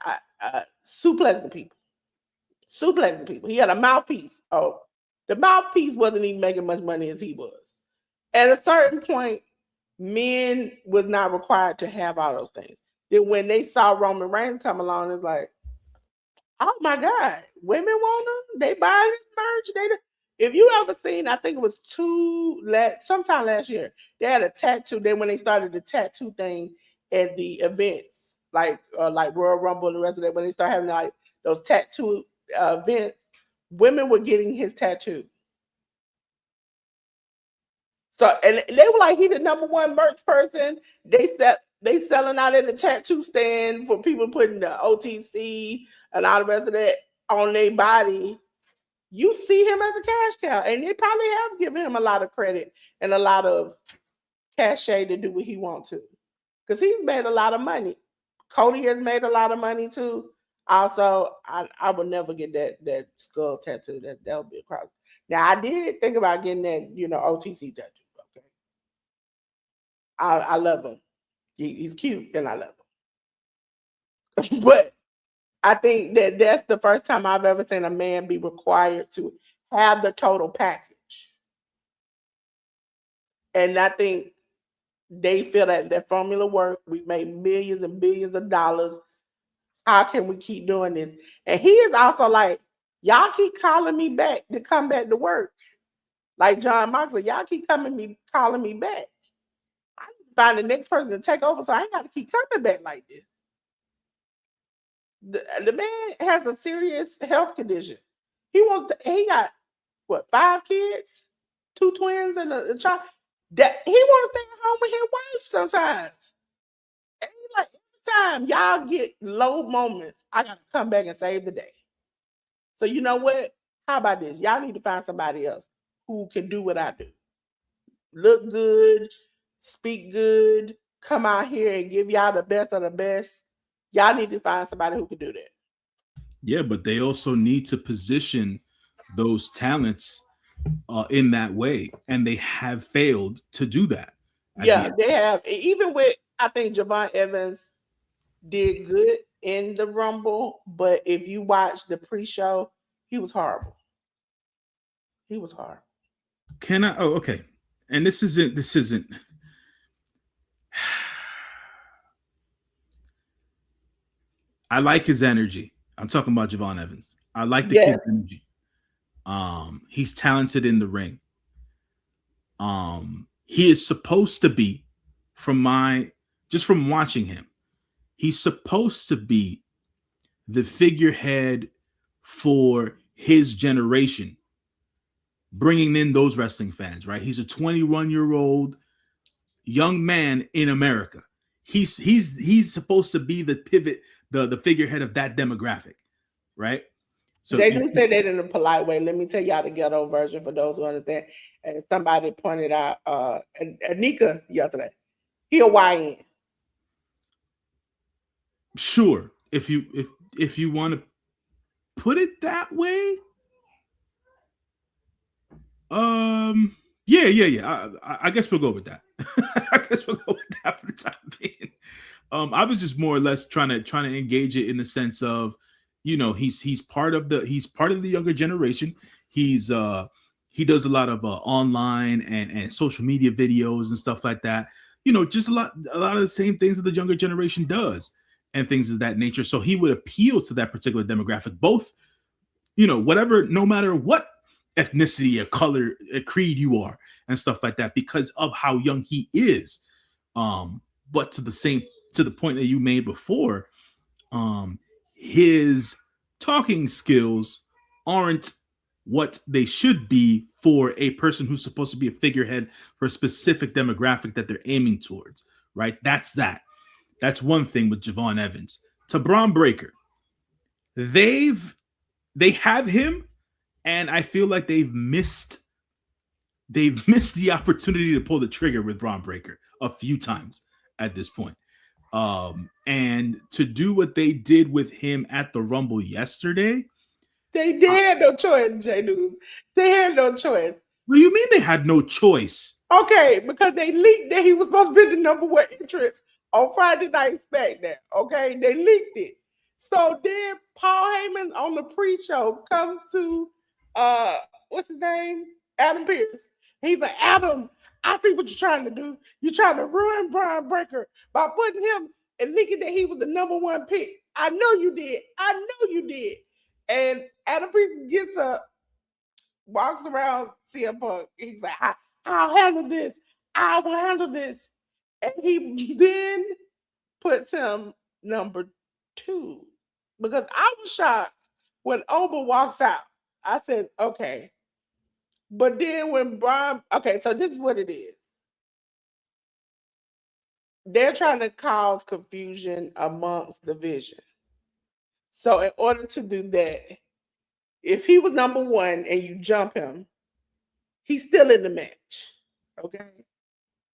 S1: suplexing people. Suplexing people. He had a mouthpiece. Oh, the mouthpiece wasn't even making much money as he was. At a certain point, men was not required to have all those things. Then when they saw Roman Reigns come along, it's like, oh my God, women want them. They buy this merch. If you ever seen, I think it was sometime last year, they had a tattoo. Then when they started the tattoo thing at the events, like Royal Rumble and the rest of that, when they started having like those tattoo events, women were getting his tattoo. So and they were like, he the number one merch person. They selling out at the tattoo stand for people putting the OTC and all the rest of that on their body. You see him as a cash cow, and they probably have given him a lot of credit and a lot of cachet to do what he wants to, because he's made a lot of money. Cody has made a lot of money too. Also, I would never get that skull tattoo. That would be a cross. Now I did think about getting that OTC tattoo. Okay, I love him. He's cute, and I love him. But I think that that's the first time I've ever seen a man be required to have the total package. And I think they feel that formula worked. We've made millions and billions of dollars. How can we keep doing this? And he is also like, y'all keep calling me back to come back to work. Like John Moxley, y'all keep calling me back. I need to find the next person to take over, so I ain't got to keep coming back like this. The man has a serious health condition. He got what, 5 kids, 2 twins and a child. That he want to stay at home with his wife sometimes. And he like, every time y'all get low moments, I gotta come back and save the day. So you know what? How about this? Y'all need to find somebody else who can do what I do. Look good, speak good, come out here and give y'all the best of the best. Y'all need to find somebody who can do that.
S2: yeah, but they also need to position those talents in that way, and they have failed to do that.
S1: Yeah, they have. Even with, I think Javon Evans did good in the Rumble, but if you watch the pre-show, he was horrible. He was horrible.
S2: Can I? Oh, okay. And this isn't. This isn't. I like his energy. I'm talking about Javon Evans. I like the
S1: Yeah,
S2: kid's energy. He's talented in the ring. He is supposed to be, from watching him, he's supposed to be the figurehead for his generation, bringing in those wrestling fans, right? He's a 21-year-old young man in America. He's supposed to be the pivot, the figurehead of that demographic, right? So
S1: They do say that in a polite way. Let me tell y'all the ghetto version for those who understand. And somebody pointed out Anika yesterday. He a YN.
S2: sure, if you want to put it that way, yeah. I guess we'll go with that. I guess we'll go with that for the time being. I was just more or less trying to engage it in the sense of, he's part of the younger generation. He does a lot of online and social media videos and stuff like that. Just a lot of the same things that the younger generation does and things of that nature. So he would appeal to that particular demographic, both, whatever, no matter what ethnicity or color, or creed you are, and stuff like that, because of how young he is. But to the point that you made before, his talking skills aren't what they should be for a person who's supposed to be a figurehead for a specific demographic that they're aiming towards, right? That's one thing with Javon Evans. To Braun Breaker, they have him, and I feel like they've missed the opportunity to pull the trigger with Braun Breaker a few times at this point. And to do what they did with him at the Rumble yesterday,
S1: they had no choice, J News. They had no choice.
S2: What do you mean they had no choice?
S1: Okay, because they leaked that he was supposed to be the number one entrance on Friday Night SmackDown. Okay, they leaked it. So then Paul Heyman on the pre-show comes to what's his name? Adam Pearce. He's like, Adam, I see what you're trying to do. You're trying to ruin Braun Breaker by putting him and leaking that he was the number one pick. I know you did. And Adam Pearce gets up, walks around CM Punk. He's like, I'll handle this. I will handle this. And he then puts him number 2. Because I was shocked when Oba walks out. I said, okay. But then when Braun, okay, so this is what it is. They're trying to cause confusion amongst the division. So in order to do that, if he was number 1 and you jump him, he's still in the match. Okay?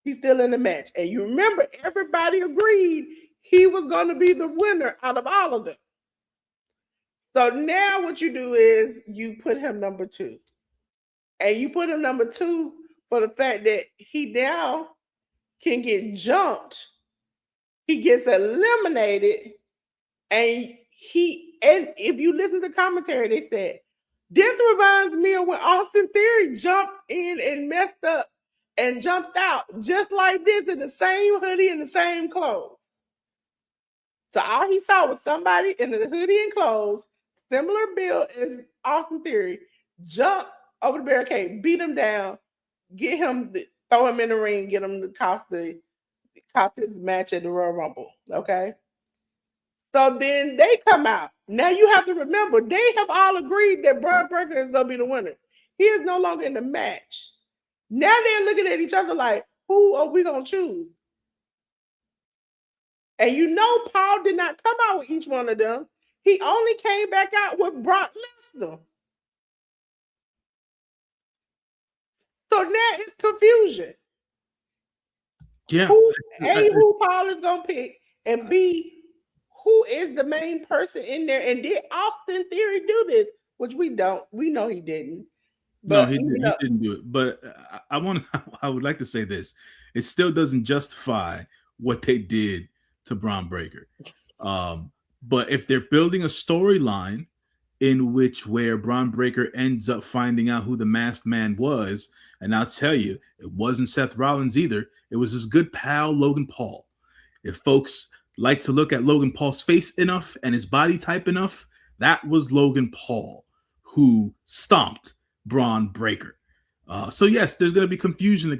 S1: He's still in the match. And you remember, everybody agreed he was going to be the winner out of all of them. So now what you do is you put him number 2. And you put him number 2 for the fact that he now can get jumped. He gets eliminated. And if you listen to commentary, they said, this reminds me of when Austin Theory jumped in and messed up and jumped out just like this in the same hoodie and the same clothes. So all he saw was somebody in the hoodie and clothes, similar build as Austin Theory, jump over the barricade, beat him down, get him, throw him in the ring, get him to cost his match at the Royal Rumble. Okay. So then they come out. Now you have to remember, they have all agreed that Braun Breaker is going to be the winner. He is no longer in the match. Now they're looking at each other like, who are we going to choose? And you know Paul did not come out with each one of them. He only came back out with Brock Lesnar. So now it's confusion.
S2: Yeah.
S1: Who Paul is going to pick, and B, who is the main person in there? And did Austin Theory do this? Which we don't. We know he didn't.
S2: But, no, he didn't do it. But I would like to say this. It still doesn't justify what they did to Braun Breaker. But if they're building a storyline in where Braun Breaker ends up finding out who the masked man was, and I'll tell you, it wasn't Seth Rollins either. It was his good pal, Logan Paul. If folks like to look at Logan Paul's face enough and his body type enough, that was Logan Paul who stomped Braun Breaker. So yes, there's going to be confusion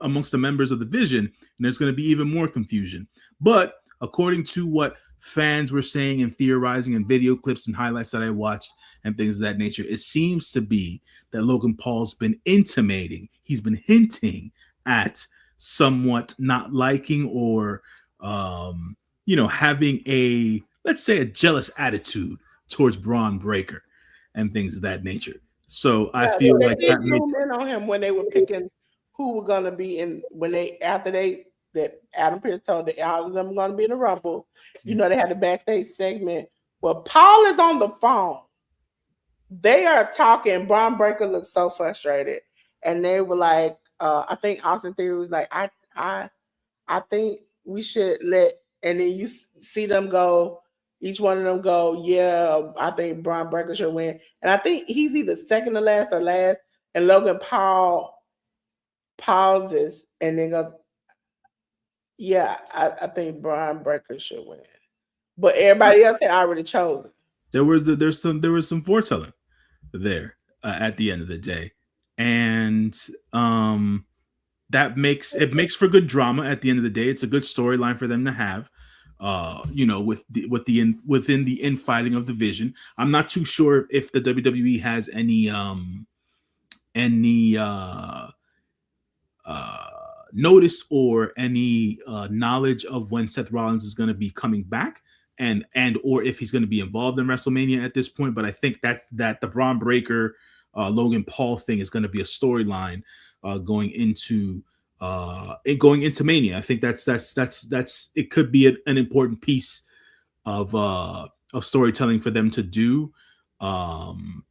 S2: amongst the members of the division, and there's going to be even more confusion. But according to what fans were saying and theorizing in video clips and highlights that I watched and things of that nature, it seems to be that Logan Paul's been intimating, he's been hinting at somewhat not liking or having a, let's say, a jealous attitude towards Braun Breaker and things of that nature. So I
S1: Yeah,
S2: feel
S1: they
S2: like
S1: did
S2: that
S1: zoom
S2: makes
S1: in on him when they were picking who were gonna be in when they after they that Adam Pearce told that all of them were gonna be in the Rumble. You know, they had the backstage segment. Well, Paul is on the phone. They are talking. Braun Breaker looks so frustrated, and they were like, I think Austin Theory was like, I think we should let, and then you see them go, each one of them go, yeah, I think Braun Breaker should win. And I think he's either second to last or last. And Logan Paul pauses and then goes, yeah, I think Braun Breaker should win. But everybody else had already chosen.
S2: there was some foretelling there at the end of the day, and that makes for good drama at the end of the day. It's a good storyline for them to have. Within the infighting of the vision. I'm not too sure if the WWE has any uh, notice or any knowledge of when Seth Rollins is going to be coming back, and or if he's going to be involved in WrestleMania at this point. But I think that the Braun Breaker Logan Paul thing is going to be a storyline going into Mania. I think that's it could be an important piece of storytelling for them to do. From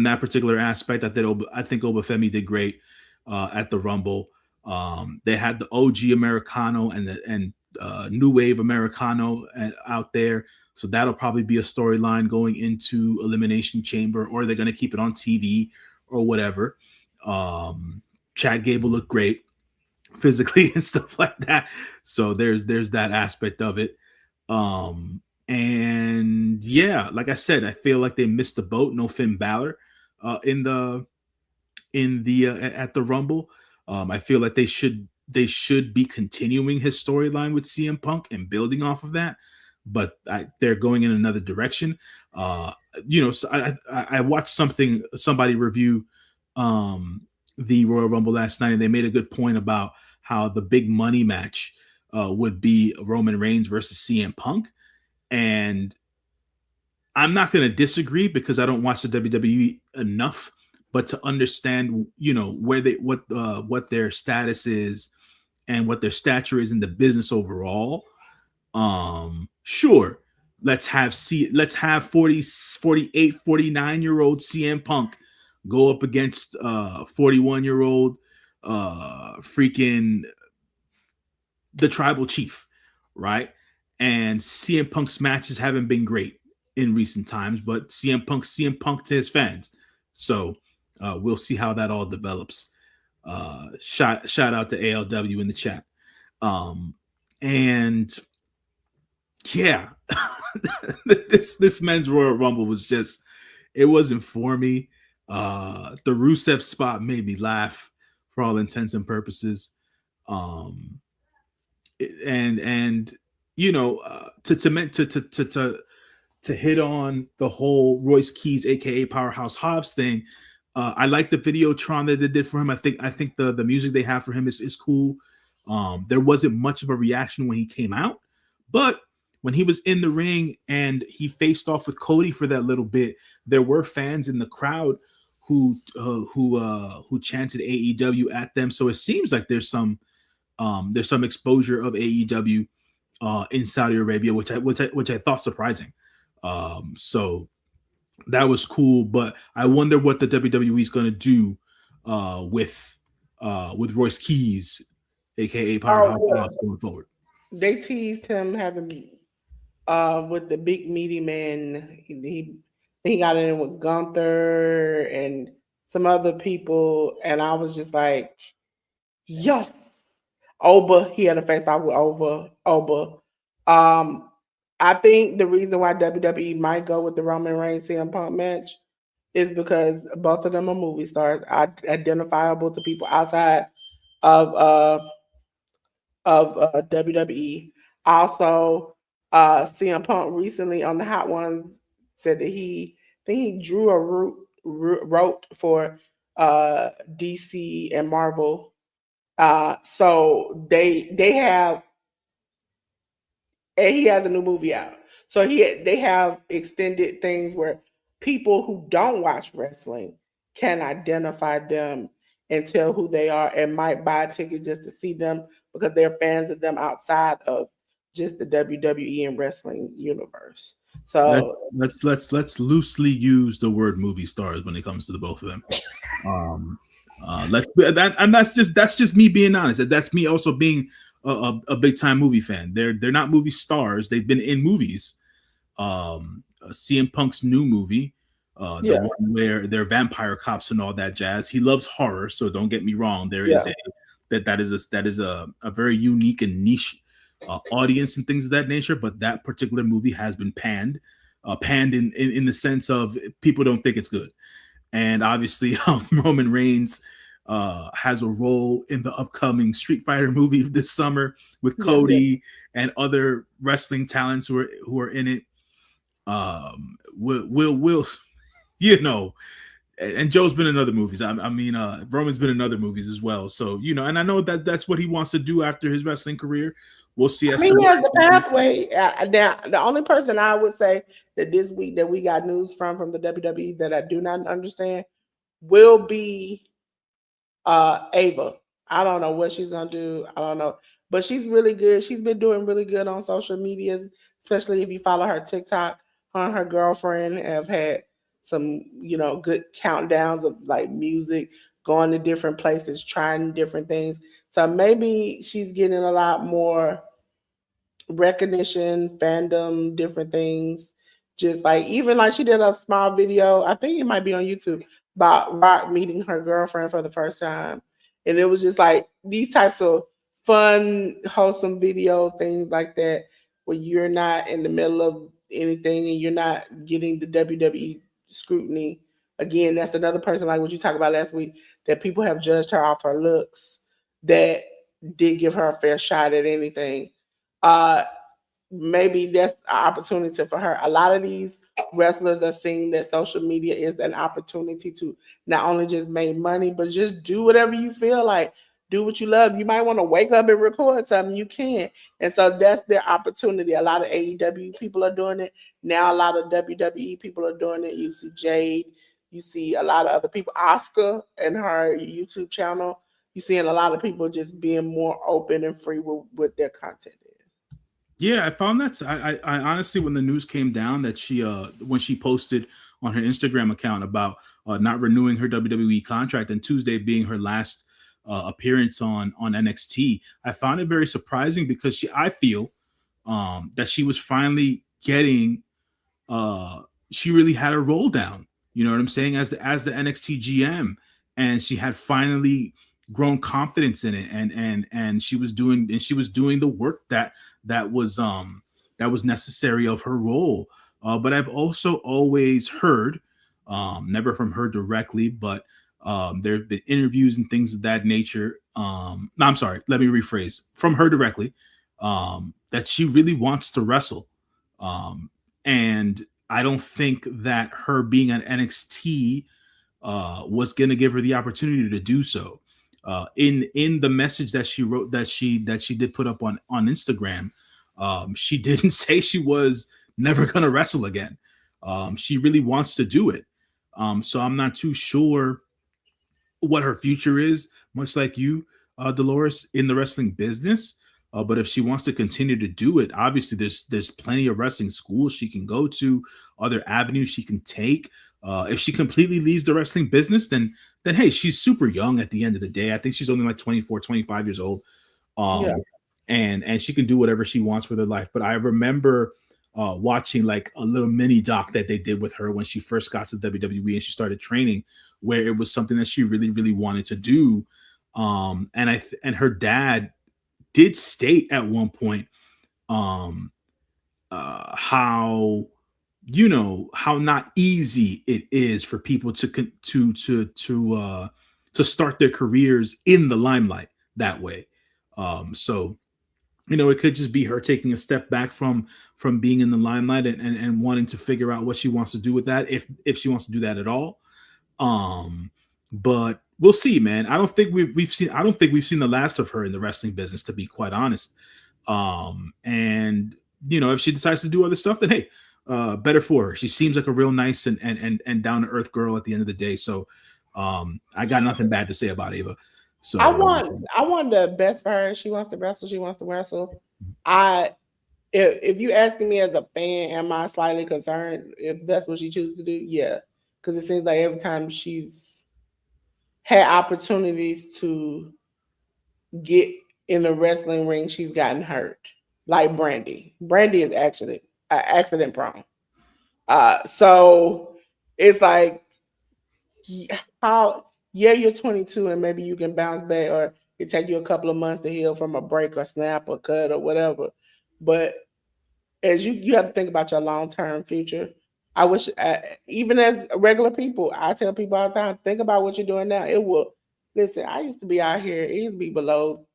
S2: that particular aspect, I think Obafemi did great at the Rumble. They had the OG Americano and New Wave Americano out there, so that'll probably be a storyline going into Elimination Chamber, or they're going to keep it on TV or whatever. Chad Gable looked great physically and stuff like that, so there's that aspect of it. And yeah, like I said, I feel like they missed the boat. No Finn Balor in the at the Rumble. I feel like they should be continuing his storyline with CM Punk and building off of that, but they're going in another direction. So I watched somebody review the Royal Rumble last night, and they made a good point about how the big money match would be Roman Reigns versus CM Punk. And I'm not going to disagree because I don't watch the WWE enough, but to understand, where what their status is and what their stature is in the business overall. Sure, let's have 48, 49-year-old CM Punk go up against 41-year-old freaking the tribal chief, right? And CM Punk's matches haven't been great in recent times, but CM Punk to his fans. So we'll see how that all develops. Shout out to ALW in the chat. And yeah, this men's Royal Rumble was just, it wasn't for me. The Rusev spot made me laugh for all intents and purposes. And to hit on the whole Royce Keys, aka Powerhouse Hobbs thing. I like the Videotron that they did for him. I think the music they have for him is cool. There wasn't much of a reaction when he came out, but when he was in the ring and he faced off with Cody for that little bit, there were fans in the crowd who chanted AEW at them. So it seems like there's some exposure of AEW in Saudi Arabia, which I thought surprising. So that was cool, but I wonder what the WWE is going to do with Royce Keys, aka Powerhouse Hobbs, going forward.
S1: They teased him having with the big meaty man. He got in with Gunther and some other people, and I was just like, yes. Oba, he had a face off with Oba. I think the reason why WWE might go with the Roman Reigns CM Punk match is because both of them are movie stars, identifiable to people outside of WWE. Also, CM Punk recently on the Hot Ones said that I think he drew a wrote for DC and Marvel. So they have, and he has a new movie out. So they have extended things where people who don't watch wrestling can identify them and tell who they are, and might buy a ticket just to see them because they're fans of them outside of just the WWE and wrestling universe.
S2: Let's
S1: So
S2: let's loosely use the word movie stars when it comes to the both of them. Um, let's that and that's just me being honest. That's me also being a big time movie fan. They're not movie stars. They've been in movies. CM Punk's new movie, the
S1: yeah,
S2: one where they're vampire cops and all that jazz. He loves horror, so don't get me wrong. There is
S1: yeah,
S2: that is a very unique and niche audience and things of that nature. But that particular movie has been panned in the sense of people don't think it's good. And obviously, Roman Reigns has a role in the upcoming Street Fighter movie this summer with
S1: yeah.
S2: Cody and other wrestling talents who are in it. Will you know? And Joe's been in other movies. I mean, Roman's been in other movies as well. So and I know that that's what he wants to do after his wrestling career. We'll see
S1: I
S2: as to
S1: mean, he
S2: what.
S1: has the pathway. Now, the only person I would say that this week that we got news from the WWE that I do not understand will be Ava. I don't know what she's gonna do. I don't know. But she's really good. She's been doing really good on social medias, especially if you follow her TikTok. Her and her girlfriend have had some, good countdowns of like music, going to different places, trying different things. So maybe she's getting a lot more recognition, fandom, different things. Just like even like she did a small video, I think it might be on YouTube, about Rock meeting her girlfriend for the first time. And it was just like these types of fun, wholesome videos, things like that, where you're not in the middle of anything and you're not getting the WWE scrutiny. Again, that's another person like what you talked about last week, that people have judged her off her looks, that did give her a fair shot at anything. Uh, Maybe that's an opportunity for her. A lot of these wrestlers are seeing that social media is an opportunity to not only just make money, but just do whatever you feel like. Do what you love. You might want to wake up and record something. You can. And so that's their opportunity. A lot of AEW people are doing it. Now a lot of WWE people are doing it. You see Jade. You see a lot of other people. Oscar and her YouTube channel. You're seeing a lot of people just being more open and free with their content.
S2: Yeah, I found that. I honestly, when the news came down that she when she posted on her Instagram account about not renewing her WWE contract and Tuesday being her last appearance on NXT, I found it very surprising because I feel that she was finally getting she really had a roll down. You know what I'm saying? As the NXT GM, and she had finally grown confidence in it, and she was doing the work that was necessary of her role. But I've also always heard, never from her directly, but there have been interviews and things of that nature. No, I'm sorry. Let me rephrase. From her directly, that she really wants to wrestle. And I don't think that her being at NXT was going to give her the opportunity to do so. In the message that she wrote, that she did put up on Instagram, she didn't say she was never going to wrestle again. She really wants to do it. So I'm not too sure what her future is, much like you, Dolores, in the wrestling business. But if she wants to continue to do it, obviously there's plenty of wrestling schools she can go to, other avenues she can take. If she completely leaves the wrestling business, then hey, she's super young at the end of the day. I think she's only like 24, 25 years old.
S1: Yeah.
S2: Um, and she can do whatever she wants with her life. But I remember watching like a little mini doc that they did with her when she first got to the WWE and she started training, where it was something that she really, really wanted to do. And her dad did state at one point um, how how not easy it is for people to start their careers in the limelight that way. So it could just be her taking a step back from being in the limelight and wanting to figure out what she wants to do with that, if she wants to do that at all. Um, but we'll see, man. I don't think we've seen the last of her in the wrestling business, to be quite honest. And if she decides to do other stuff, then hey, better for her. She seems like a real nice and down to earth girl at the end of the day. So I got nothing bad to say about Ava.
S1: I
S2: So
S1: want I want the best for her. She wants to wrestle. She wants to wrestle. I if you asking me as a fan, am I slightly concerned if that's what she chooses to do? Yeah, because it seems like every time she's had opportunities to get in the wrestling ring, she's gotten hurt. Like Brandy. Brandy is actually accident prone. So it's like how yeah, you're 22 and maybe you can bounce back, or it take you a couple of months to heal from a break or snap or cut or whatever. But as you have to think about your long term future. I wish, even as regular people, I tell people all the time, think about what you're doing now. It will listen. I used to be out here. It used to be below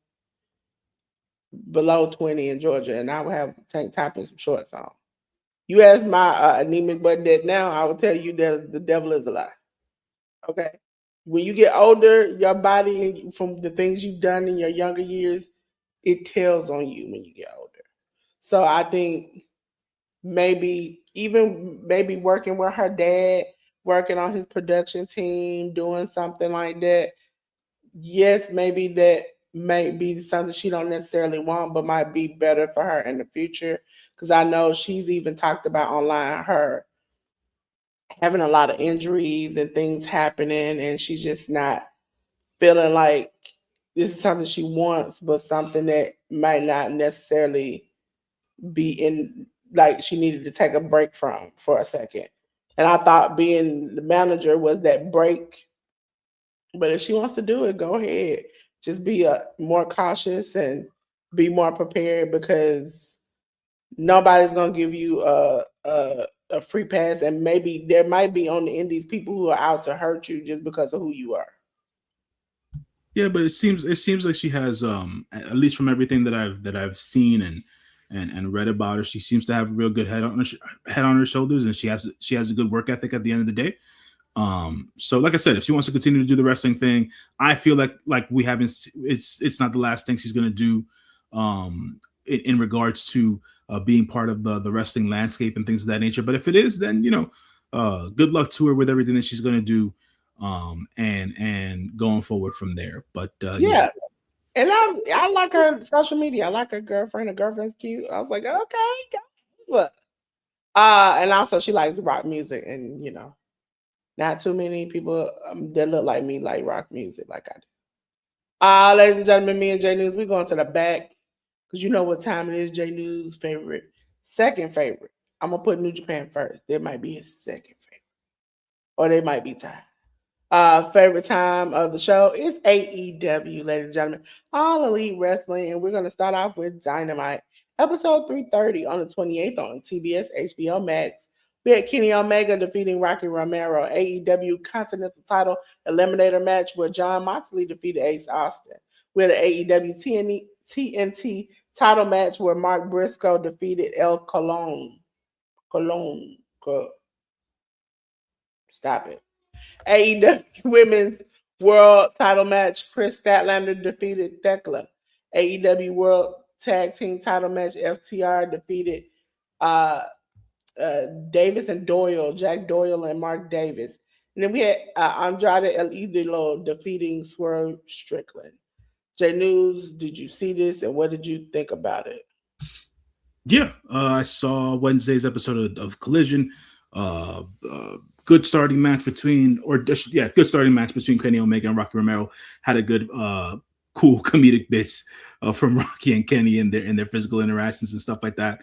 S1: 20 in Georgia, and I would have tank top and some shorts on. You ask my anemic butt that now, I will tell you that the devil is a lie. Okay. When you get older, your body, from the things you've done in your younger years, it tells on you when you get older. So I think maybe working with her dad, working on his production team, doing something like that. Yes, maybe that may be something she don't necessarily want, but might be better for her in the future. Because I know she's even talked about online her having a lot of injuries and things happening, and she's just not feeling like this is something she wants, but something that might not necessarily be in, like she needed to take a break from for a second. And I thought being the manager was that break. But if she wants to do it, go ahead. Just be more cautious and be more prepared, because nobody's gonna give you a free pass, and maybe there might be on the indies people who are out to hurt you just because of who you are.
S2: yeah, but it seems like she has, at least from everything that I've seen and read about her, she seems to have a real good head on her shoulders, and she has a good work ethic at the end of the day. So like I said, if she wants to continue to do the wrestling thing, I feel like we haven't. It's not the last thing she's gonna do, in regards to being part of the wrestling landscape and things of that nature. But if it is, then good luck to her with everything that she's gonna do, and going forward from there. But yeah,
S1: Yeah. And I like her social media. I like her girlfriend. Her girlfriend's cute. I was like, okay, go. And also she likes rock music, and not too many people that look like me like rock music like I do. Ladies and gentlemen, me and J News, we're going to the back because you know what time it is. J News favorite, second favorite. I'm gonna put New Japan first. There might be his second favorite, or they might be tied. Favorite time of the show is AEW, ladies and gentlemen. All Elite Wrestling, and we're gonna start off with Dynamite, episode 330 on the 28th on TBS HBO Max. We had Kenny Omega defeating Rocky Romero. AEW Continental Title Eliminator match where John Moxley defeated Ace Austin. We had an AEW TNT title match where Mark Briscoe defeated El Colon. Colon. Stop it. AEW Women's World Title match: Chris Statlander defeated Thekla. AEW World Tag Team Title match: FTR defeated uh, Davis and Doyle, Jack Doyle and Mark Davis. And then we had Andrade El Idolo defeating Swerve Strickland. J News, did you see this and what did you think about it?
S2: yeah. I saw Wednesday's episode of Collision. Uh, uh, Good starting match between, good starting match between Kenny Omega and Rocky Romero. Had a good, cool comedic bits from Rocky and Kenny in their physical interactions and stuff like that.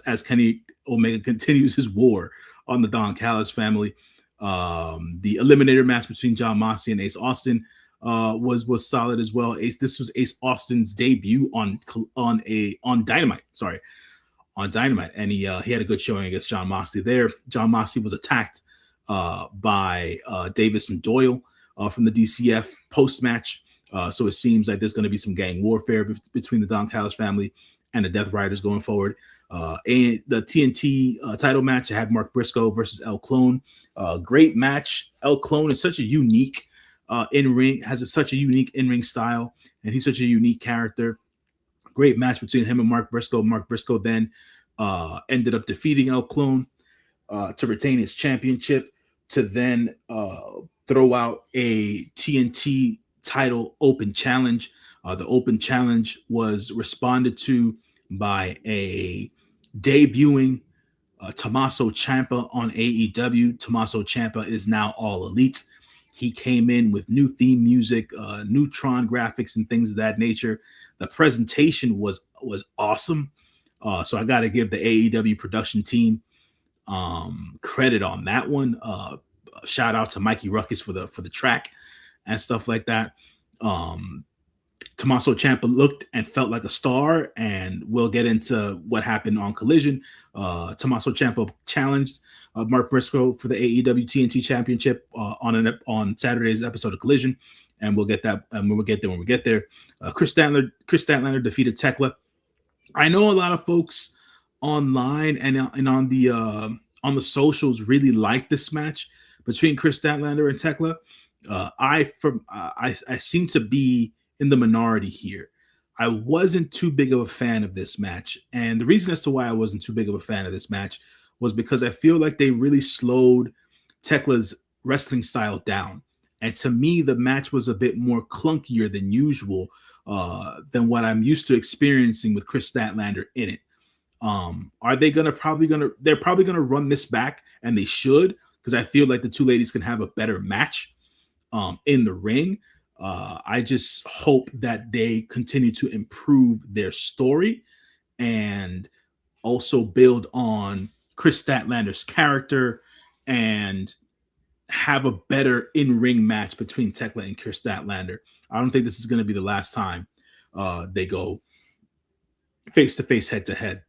S2: As Kenny Omega continues his war on the Don Callis family. The eliminator match between John Moxley and Ace Austin was solid as well. This was Ace Austin's debut on Dynamite. Sorry, on Dynamite, and he had a good showing against John Moxley there. John Moxley was attacked by Davis and Doyle from the DCF post match. So it seems like there's going to be some gang warfare between the Don Callis family and the Death Riders going forward. And the TNT title match, I had Mark Briscoe versus El Clone. Great match. El Clone is such a unique in-ring, such a unique in-ring style, and he's such a unique character. Great match between him and Mark Briscoe. Mark Briscoe then ended up defeating El Clone to retain his championship, to then throw out a TNT title open challenge. The open challenge was responded to by a debuting Tommaso Ciampa on AEW. Tommaso Ciampa is now All Elite. He came in with new theme music, Neutron graphics, and things of that nature. The presentation was awesome. So I got to give the AEW production team credit on that one. Shout out to Mikey Ruckus for the track and stuff like that. Tommaso Ciampa looked and felt like a star, and we'll get into what happened on Collision. Tommaso Ciampa challenged Mark Briscoe for the AEW TNT Championship on Saturday's episode of Collision, and we'll get that, and we'll get there when we get there. Chris Statlander defeated Tekla. I know a lot of folks online and on the socials really like this match between Chris Statlander and Tekla. I seem to be in the minority here. I wasn't too big of a fan of this match, and the reason as to why I wasn't too big of a fan of this match was because I feel like they really slowed Tekla's wrestling style down, and to me the match was a bit more clunkier than usual than what I'm used to experiencing with Chris Statlander in it. Are they they're probably gonna run this back, and they should, because I feel like the two ladies can have a better match in the ring. I just hope that they continue to improve their story and also build on Chris Statlander's character and have a better in-ring match between Tekla and Chris Statlander. I don't think this is going to be the last time they go face-to-face, head-to-head.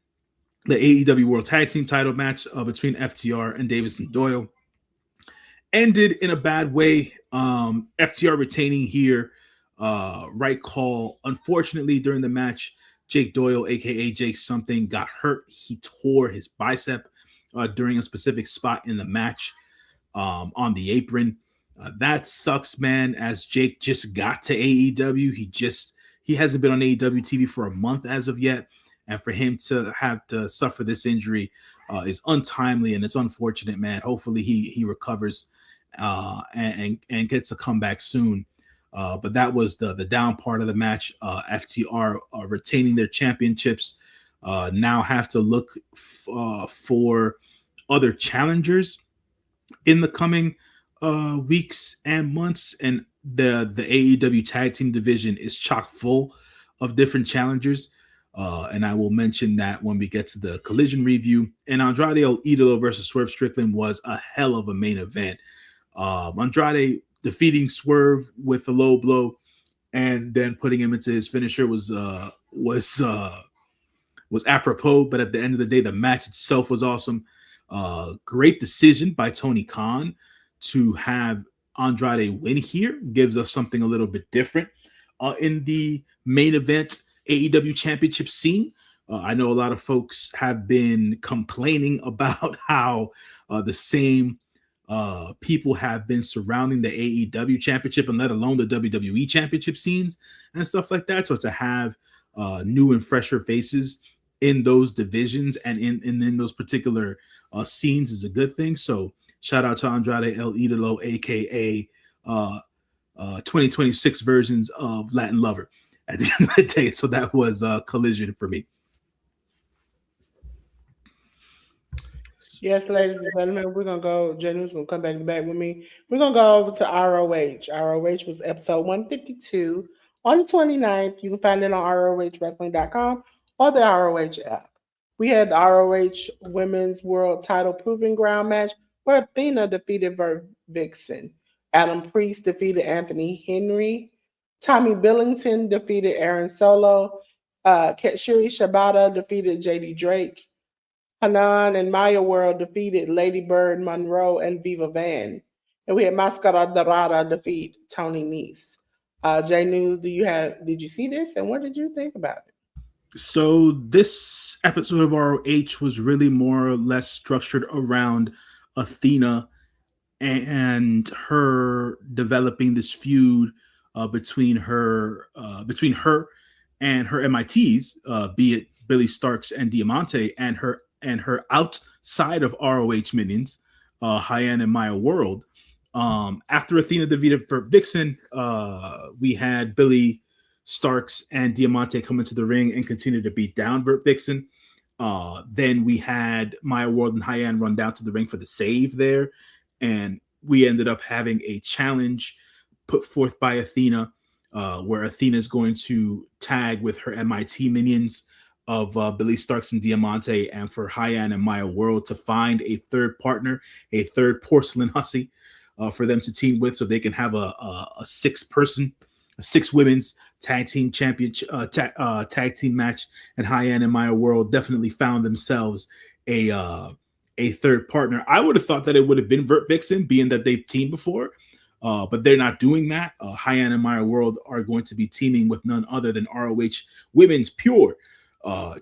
S2: The AEW World Tag Team title match between FTR and Davis and Doyle ended in a bad way. FTR retaining here. Right call. Unfortunately, during the match, Jake Doyle, aka Jake something, got hurt. He tore his bicep during a specific spot in the match on the apron. That sucks, man, as Jake just got to AEW. He hasn't been on AEW TV for a month as of yet. And for him to have to suffer this injury is untimely, and it's unfortunate, man. Hopefully he recovers and gets a comeback soon. But that was the down part of the match. FTR retaining their championships, now have to look for other challengers in the coming weeks and months. And the AEW tag team division is chock full of different challengers. And I will mention that when we get to the Collision review. And Andrade El Idolo versus Swerve Strickland was a hell of a main event. Andrade defeating Swerve with a low blow and then putting him into his finisher was apropos. But at the end of the day, the match itself was awesome. Great decision by Tony Khan to have Andrade win here. Gives us something a little bit different in the main event AEW championship scene. I know a lot of folks have been complaining about how the same people have been surrounding the AEW championship and let alone the WWE championship scenes and stuff like that. So to have new and fresher faces in those divisions and in those particular scenes is a good thing. So shout out to Andrade El Idolo, aka 2026 versions of Latin Lover at the end of the day. So that was a Collision for me.
S1: Yes, ladies and gentlemen, we're going to go. Jenny's going to come back with me. We're going to go over to ROH. ROH was episode 152 on the 29th. You can find it on ROHWrestling.com or the ROH app. We had the ROH Women's World Title Proving Ground match where Athena defeated Vixen. Adam Priest defeated Anthony Henry. Tommy Billington defeated Aaron Solo. Shuri Shibata defeated JD Drake. Hanan and Maya World defeated Lady Bird, Monroe, and Viva Van. And we had Mascara Dorada defeat Tony Nese. Jay News, did you see this, and what did you think about it?
S2: So this episode of ROH was really more or less structured around Athena and her developing this feud between her and her MITs, be it Billy Starks and Diamante, and her outside of ROH minions, Hyann and Maya World. After Athena defeated for Vixen, we had Billy Starks and Diamante come into the ring and continue to beat down Vert Vixen. Then we had Maya World and Hyann run down to the ring for the save there, and we ended up having a challenge put forth by Athena, where Athena is going to tag with her MIT minions of Billy Starks and Diamante, and for Hyann and Maya World to find a third partner, a third porcelain hussy, for them to team with, so they can have a 6-person, a 6 women's tag team tag team match. And Hyann and Maya World definitely found themselves a third partner. I would have thought that it would have been Vert Vixen, being that they've teamed before, but they're not doing that. Hyann and Maya World are going to be teaming with none other than ROH Women's Pure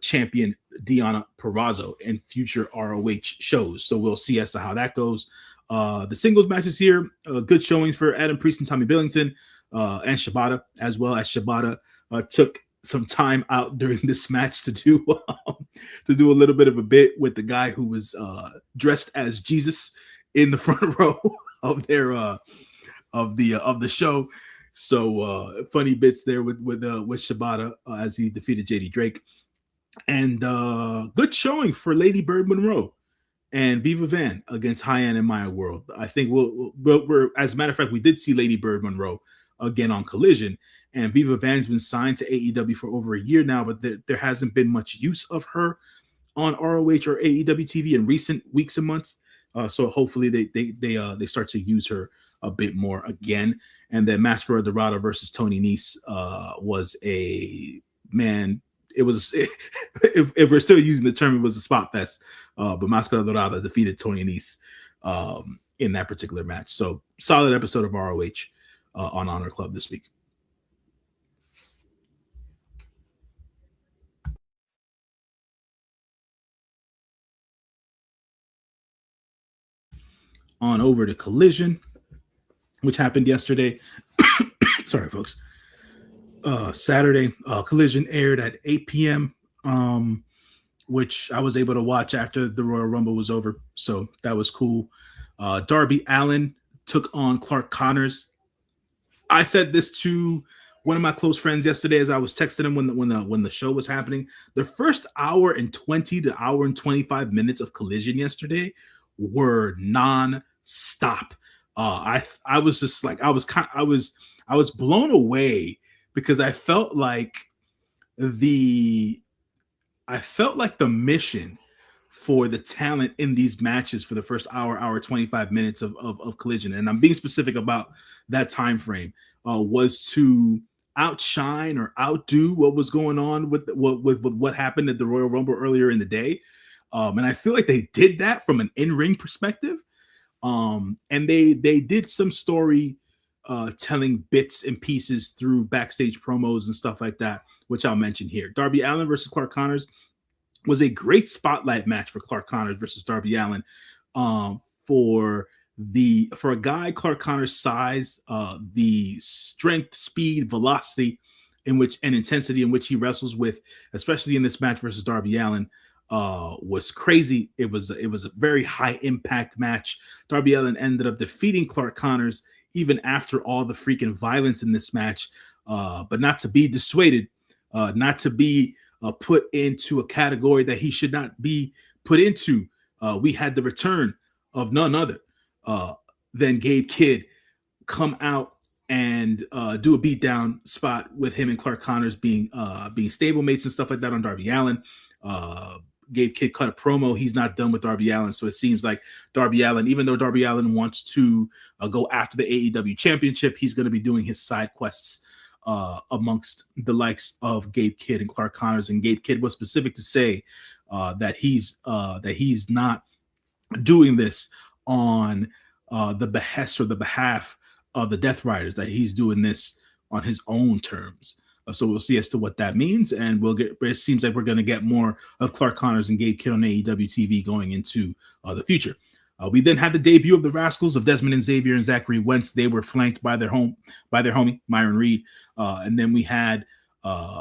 S2: champion Deonna Purrazzo in future ROH shows. So we'll see as to how that goes. The singles matches here, good showing for Adam Priest and Tommy Billington, and Shibata, as well as Shibata took some time out during this match to do a little bit of a bit with the guy who was dressed as Jesus in the front row of their of the show. So funny bits there with Shibata as he defeated JD Drake, and good showing for Lady Bird Monroe and Viva Van against Hyann and Maya World. I think we're as a matter of fact, we did see Lady Bird Monroe again on Collision, and Viva Van's been signed to AEW for over a year now, but there hasn't been much use of her on ROH or AEW TV in recent weeks and months. So hopefully they start to use her a bit more again. And then Massacre Dorado versus Tony Nese was a man. It was if we're still using the term, it was a spot fest. But Massacre Dorado defeated Tony Nese in that particular match. So solid episode of ROH on Honor Club this week. On over to Collision, which happened yesterday. Sorry, folks. Saturday, Collision aired at 8 p.m., which I was able to watch after the Royal Rumble was over. So that was cool. Darby Allin took on Clark Connors. I said this to one of my close friends yesterday as I was texting him when the show was happening. The first hour and 20 to hour and 25 minutes of Collision yesterday were non-stop. I was just like I was blown away because I felt like the mission for the talent in these matches for the first hour 25 minutes of Collision, and I'm being specific about that time frame, was to outshine or outdo what was going on with what happened at the Royal Rumble earlier in the day. And I feel like they did that from an in-ring perspective. And they did some story telling bits and pieces through backstage promos and stuff like that, which I'll mention here. Darby Allin versus Clark Connors was a great spotlight match for Clark Connors versus Darby Allin. For a guy Clark Connors' size, the strength, speed, velocity in which and intensity in which he wrestles with, especially in this match versus Darby Allin, was crazy. It was a very high impact match. Darby Allin ended up defeating Clark Connors even after all the freaking violence in this match, but not to be dissuaded, not to be put into a category that he should not be put into. We had the return of none other than Gabe Kidd come out and do a beatdown spot with him and Clark Connors being stablemates and stuff like that on Darby Allin. Gabe Kidd cut a promo. He's not done with Darby Allin, so it seems like Darby Allin, even though Darby Allin wants to go after the AEW championship, he's going to be doing his side quests amongst the likes of Gabe Kidd and Clark Connors. And Gabe Kidd was specific to say that he's not doing this on the behest or the behalf of the Death Riders, that he's doing this on his own terms. So we'll see as to what that means, and we'll get. It seems like we're going to get more of Clark Connors and Gabe Kidd on AEW TV going into the future. We then had the debut of the Rascals of Desmond and Xavier and Zachary Wentz. They were flanked by their homie Myron Reed, and then we had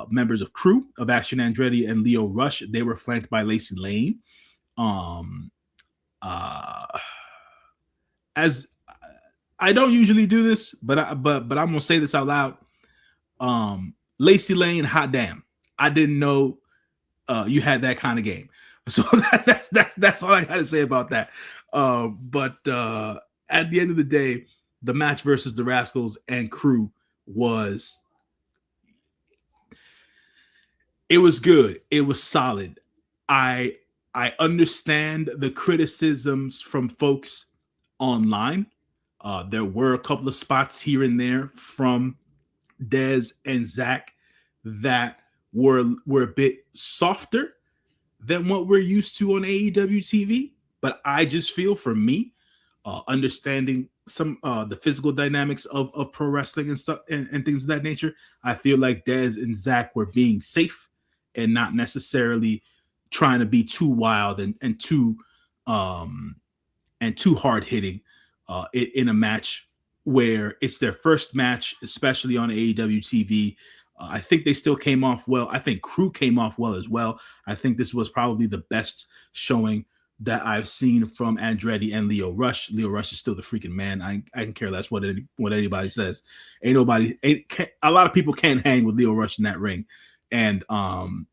S2: members of Crew of Action Andretti and Leo Rush. They were flanked by Lacey Lane. As I don't usually do this, but I'm gonna say this out loud. Lacey Lane, hot damn! I didn't know you had that kind of game. So that's all I got to say about that. But at the end of the day, the match versus the Rascals and Crew was good. It was solid. I understand the criticisms from folks online. There were a couple of spots here and there from Dez and Zach that were a bit softer than what we're used to on AEW TV. But I just feel, for me, understanding some the physical dynamics of pro wrestling and stuff and things of that nature, I feel like Dez and Zach were being safe and not necessarily trying to be too wild and too hard hitting in a match where it's their first match, especially on AEW TV. I think they still came off well. I think Crew came off well as well. I think this was probably the best showing that I've seen from Andretti and Leo Rush. Leo Rush is still the freaking man. I can care less what anybody says. A lot of people can't hang with Leo Rush in that ring. And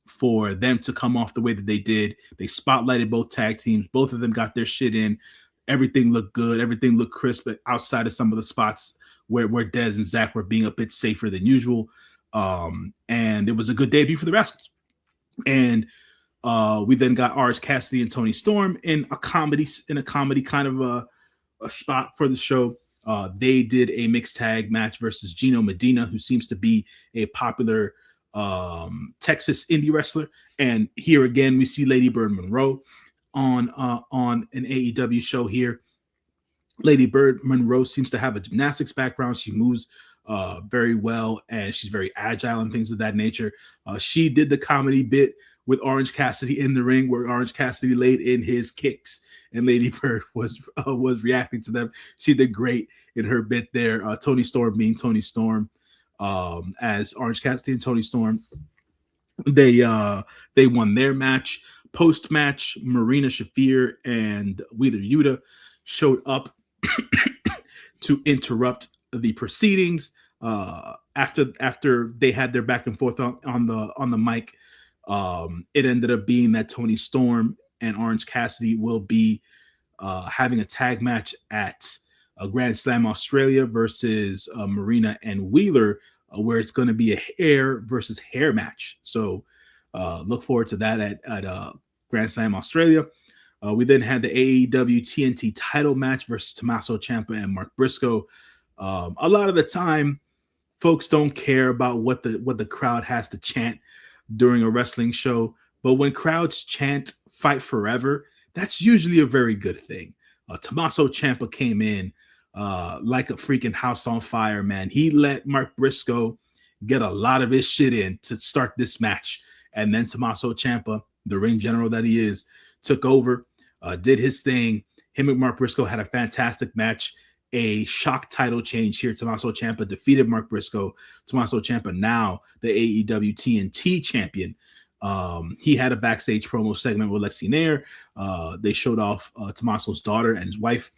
S2: for them to come off the way that they did, they spotlighted both tag teams. Both of them got their shit in. Everything looked good. Everything looked crisp, but outside of some of the spots where Dez and Zach were being a bit safer than usual. And it was a good debut for the Rascals. And we then got Orange Cassidy and Tony Storm in a comedy kind of a spot for the show. They did a mixed tag match versus Gino Medina, who seems to be a popular Texas indie wrestler. And here again, we see Lady Bird Monroe on an AEW show here. Lady Bird Monroe seems to have a gymnastics background. She moves very well, and she's very agile and things of that nature. She did the comedy bit with Orange Cassidy in the ring, where Orange Cassidy laid in his kicks, and Lady Bird was reacting to them. She did great in her bit there. Tony Storm being Tony Storm, as Orange Cassidy and Tony Storm, they won their match. Post match, Marina Shafir and Wheeler Yuta showed up to interrupt the proceedings. After they had their back and forth on the mic, it ended up being that Tony Storm and Orange Cassidy will be having a tag match at Grand Slam Australia versus Marina and Wheeler, where it's going to be a hair versus hair match. So look forward to that at Grand Slam Australia. We then had the AEW TNT title match versus Tommaso Ciampa and Mark Briscoe. A lot of the time, folks don't care about what the crowd has to chant during a wrestling show, but when crowds chant "Fight Forever," that's usually a very good thing. Tommaso Ciampa came in like a freaking house on fire, man. He let Mark Briscoe get a lot of his shit in to start this match, and then Tommaso Ciampa, the ring general that he is, took over, did his thing. Him and Mark Briscoe had a fantastic match. A shock title change here. Tommaso Ciampa defeated Mark Briscoe. Tommaso Ciampa now the AEW TNT champion. He had a backstage promo segment with Lexi Nair. They showed off Tommaso's daughter and his wife.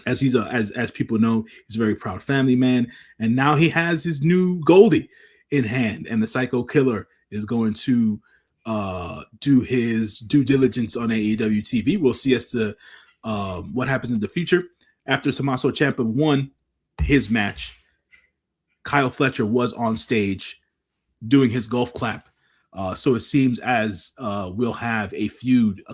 S2: As he's as people know, he's a very proud family man. And now he has his new Goldie in hand. And the Psycho Killer is going to do his due diligence on AEW TV. We'll see as to what happens in the future. After Tommaso Ciampa won his match, Kyle Fletcher was on stage doing his golf clap. So it seems as we'll have a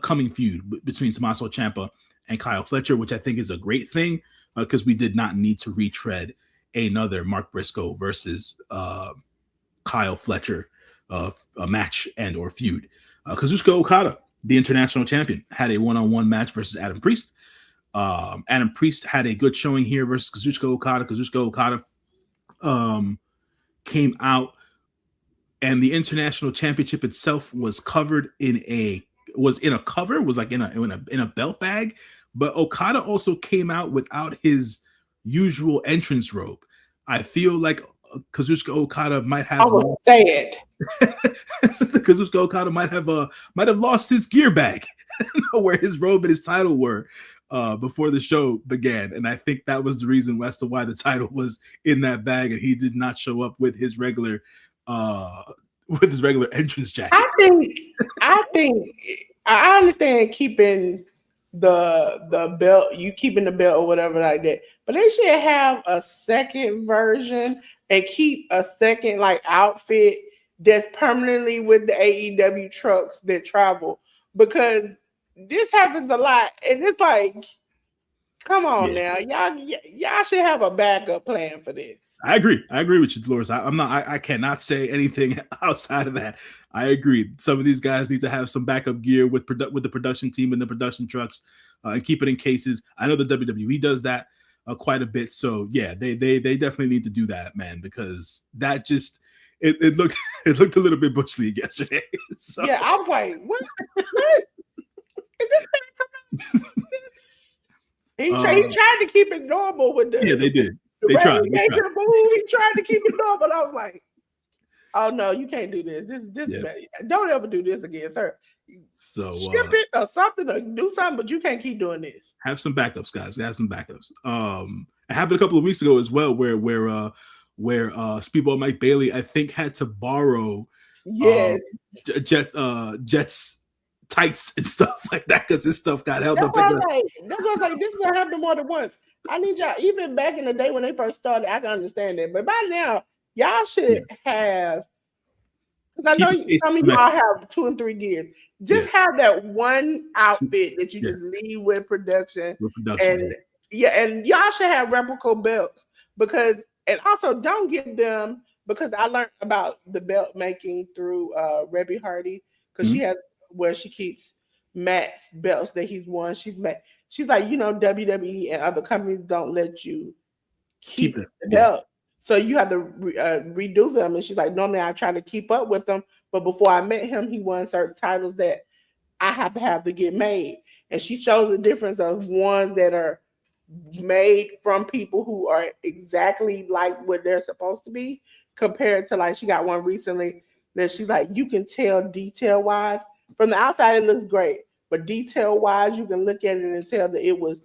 S2: coming feud between Tommaso Ciampa and Kyle Fletcher, which I think is a great thing because we did not need to retread another Mark Briscoe versus Kyle Fletcher a match and or feud. Kazuchika Okada, the international champion, had a one-on-one match versus Adam Priest. Adam Priest had a good showing here versus Kazuchika Okada. Kazuchika Okada came out and the international championship itself was covered in a cover, was like in a belt bag. But Okada also came out without his usual entrance robe. I feel like Kazuchika Okada might
S1: I
S2: have
S1: was
S2: lost.
S1: sad.
S2: Kazuchika Okada might have lost his gear bag where his robe and his title were before the show began, and I think that was the reason as to why the title was in that bag, and he did not show up with his regular entrance jacket.
S1: I think I understand keeping the belt, you keeping the belt or whatever like that, but they should have a second version and keep a second like outfit that's permanently with the AEW trucks that travel, because this happens a lot, and it's like, come on now, y'all should have a backup plan for this.
S2: I agree with you, Dolores. I cannot say anything outside of that. I agree. Some of these guys need to have some backup gear with the production team and the production trucks, and keep it in cases. I know the WWE does that quite a bit. So yeah, they definitely need to do that, man, because that just it looked it looked a little bit Bush League yesterday. So.
S1: Yeah, I was like, what? Is this he tried to keep it normal with the
S2: they did.
S1: They tried. He tried to keep it normal. I was like, oh no, you can't do this. Don't ever do this again, sir. So ship it or something, or do something, but you can't keep doing this.
S2: Have some backups, guys. Have some backups. It happened a couple of weeks ago as well, where Speedball Mike Bailey, I think, had to borrow Jets tights and stuff like that because this stuff got held up.
S1: That's what I'm like, this has happened more than once. I need y'all, even back in the day when they first started, I can understand that. But by now, y'all should have, because I know some of y'all have 2 and 3 gears. Just have that one outfit that you just leave with production. And y'all should have replica belts, because, and also don't give them, because I learned about the belt making through Rebby Hardy, because she has where she keeps Matt's belts that he's won. She's like, WWE and other companies don't let you keep the belt. So you have to redo them. And she's like, normally I try to keep up with them, but before I met him, he won certain titles that I have to get made. And she shows the difference of ones that are made from people who are exactly like what they're supposed to be, compared to, like, she got one recently that she's like, you can tell detail wise. From the outside, it looks great, but detail-wise, you can look at it and tell that it was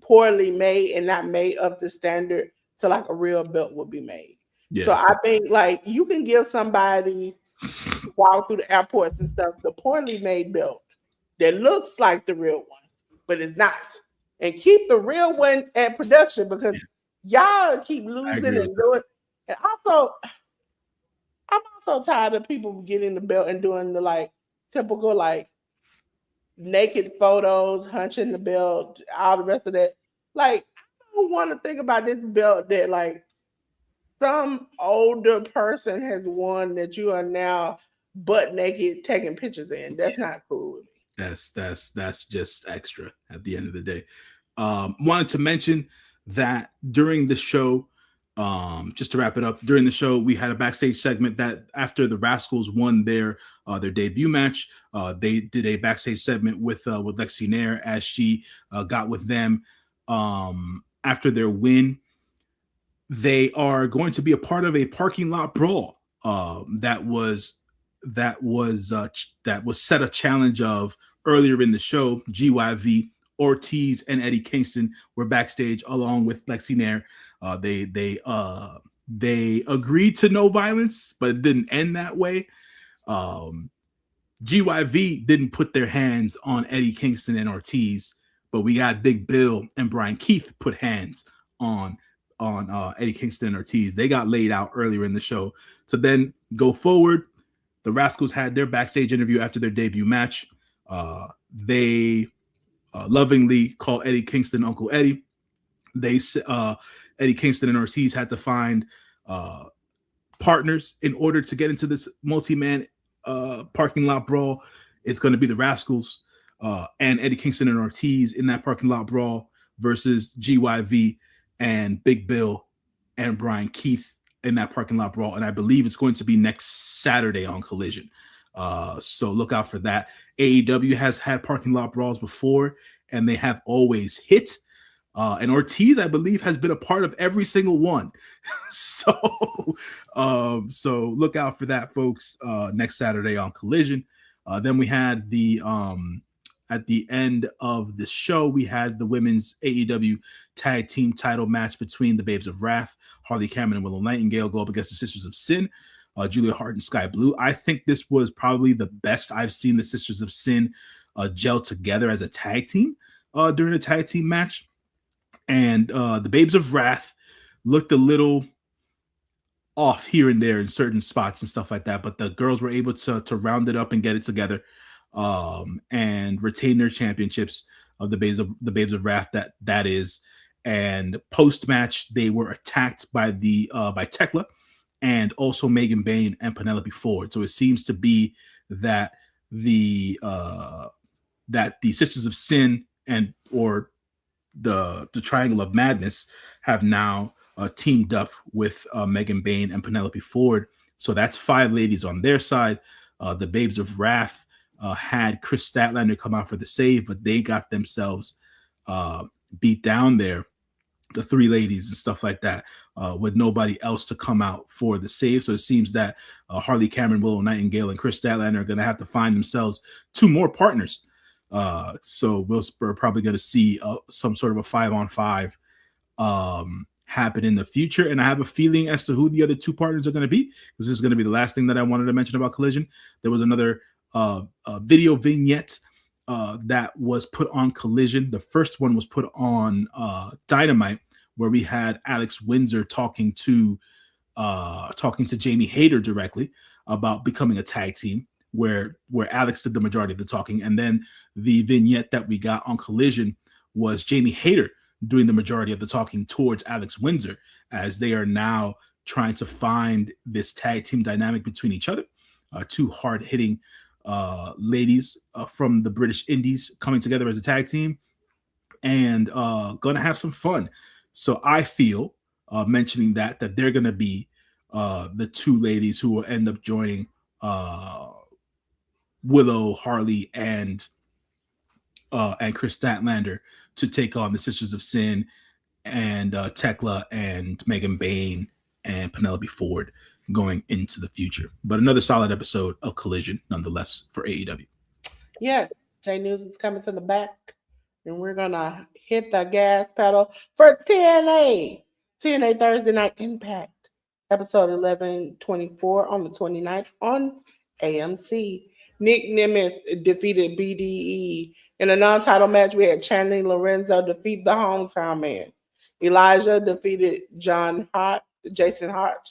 S1: poorly made and not made up to standard to like a real belt would be made. Yes. So I think, like, you can give somebody walk through the airports and stuff the poorly made belt that looks like the real one, but it's not. And keep the real one at production, because y'all keep losing and doing. And also, I'm also tired of people getting the belt and doing the, like, typical, like, naked photos, hunching the belt, all the rest of that. Like, I don't want to think about this belt that, like, some older person has won that you are now butt naked taking pictures in. That's not cool with me.
S2: That's just extra at the end of the day. Wanted to mention that during the show, just to wrap it up, during the show, we had a backstage segment that after the Rascals won their debut match, they did a backstage segment with Lexi Nair as she got with them after their win. They are going to be a part of a parking lot brawl that was set a challenge of earlier in the show. GYV, Ortiz, and Eddie Kingston were backstage along with Lexi Nair. They agreed to no violence, but it didn't end that way. GYV didn't put their hands on Eddie Kingston and Ortiz, but we got Big Bill and Brian Keith put hands on Eddie Kingston and Ortiz. They got laid out earlier in the show. So then go forward, the Rascals had their backstage interview after their debut match. They lovingly call Eddie Kingston Uncle Eddie. Eddie Kingston and Ortiz had to find partners in order to get into this multi-man parking lot brawl. It's going to be the Rascals and Eddie Kingston and Ortiz in that parking lot brawl versus GYV and Big Bill and Brian Keith in that parking lot brawl, and I believe it's going to be next Saturday on Collision. So look out for that. AEW has had parking lot brawls before, and they have always hit. And Ortiz, I believe, has been a part of every single one. So look out for that, folks. Next Saturday on Collision. Then we had the at the end of the show, we had the women's AEW tag team title match between the Babes of Wrath, Harley Cameron and Willow Nightingale, go up against the Sisters of Sin, Julia Hart and Sky Blue. I think this was probably the best I've seen the Sisters of Sin gel together as a tag team during a tag team match. And the Babes of Wrath looked a little off here and there in certain spots and stuff like that, but the girls were able to round it up and get it together, and retain their championships of the Babes of Wrath. That is. And post match, they were attacked by by Tekla and also Megan Bayne and Penelope Ford. So it seems to be that the Sisters of Sin or the Triangle of Madness have now teamed up with Megan Bayne and Penelope Ford. So that's 5 ladies on their side. The Babes of Wrath had Chris Statlander come out for the save, but they got themselves beat down there, the 3 ladies and stuff like that, with nobody else to come out for the save. So it seems that Harley Cameron, Willow Nightingale, and Chris Statlander are going to have to find themselves 2 more partners. So we're probably going to see some sort of a 5-on-5 happen in the future. And I have a feeling as to who the other 2 partners are going to be, because this is going to be the last thing that I wanted to mention about Collision. There was another video vignette that was put on Collision. The first one was put on Dynamite, where we had Alex Windsor talking to Jamie Hayter directly about becoming a tag team, where Alex did the majority of the talking. And then the vignette that we got on Collision was Jamie Hayter doing the majority of the talking towards Alex Windsor, as they are now trying to find this tag team dynamic between each other. 2 hard-hitting ladies from the British Indies coming together as a tag team and gonna have some fun. So I feel, mentioning that they're gonna be the 2 ladies who will end up joining Willow, Harley, and Chris Statlander to take on the Sisters of Sin and Tekla and Megan Bayne and Penelope Ford going into the future. But another solid episode of Collision, nonetheless, for AEW.
S1: Yes, J News is coming to the back, and we're gonna hit the gas pedal for TNA Thursday Night Impact, episode 1124 on the 29th on AMC. Nick Nemeth defeated BDE. In a non-title match, we had Channing Lorenzo defeat the hometown man. Elijah defeated Jason Hart.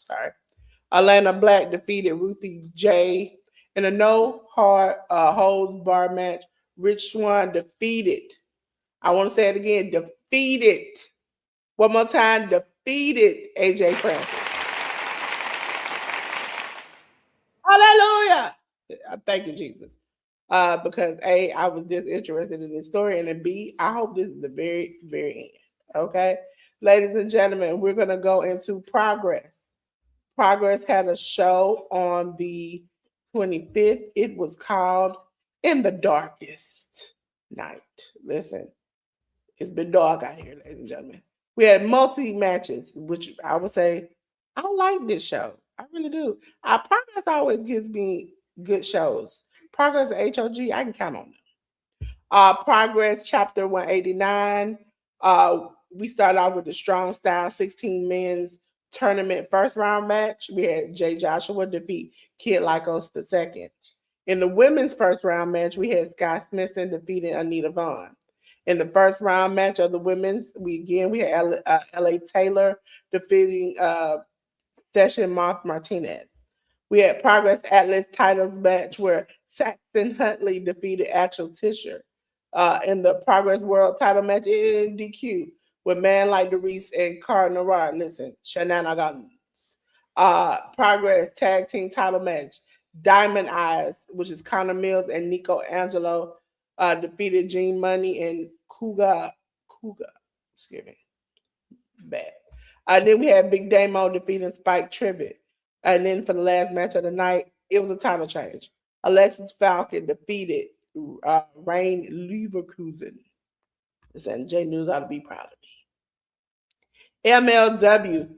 S1: Alana Black defeated Ruthie J. In a holds bar match, Rich Swann defeated. I want to say it again. Defeated. One more time. Defeated AJ Francis. Hallelujah. Thank you, Jesus. Because A, I was just interested in this story, and then B, I hope this is the very, very end. Okay, ladies and gentlemen, we're gonna go into Progress. Progress had a show on the 25th. It was called In the Darkest Night. Listen, it's been dark out here, ladies and gentlemen. We had multi matches, which I would say I like this show. I really do. Progress always gives me good shows. Progress HOG, I can count on them. Progress chapter 189. We started off with the Strong Style 16 men's tournament first round match. We had Jay Joshua defeat Kid Lycos II. In the women's first round match, we had Scott Smithson defeating Anita Vaughn. In the first round match of the women's, we had LA Taylor defeating Session Moth Martinez. We had Progress Atlas titles match where Saxon Huntley defeated Axel Tischer. In the Progress World title match in DQ with Man Like DeReese and Cardinal Rod. Listen, shenanigans. Progress tag team title match. Diamond Eyes, which is Connor Mills and Nico Angelo, defeated Gene Money and Kuga. Excuse me. Bad. And then we had Big Damo defeating Spike Trivet. And then for the last match of the night, it was a title change. Alexis Falcon defeated Rain Leverkusen. And J News ought to be proud of me. MLW,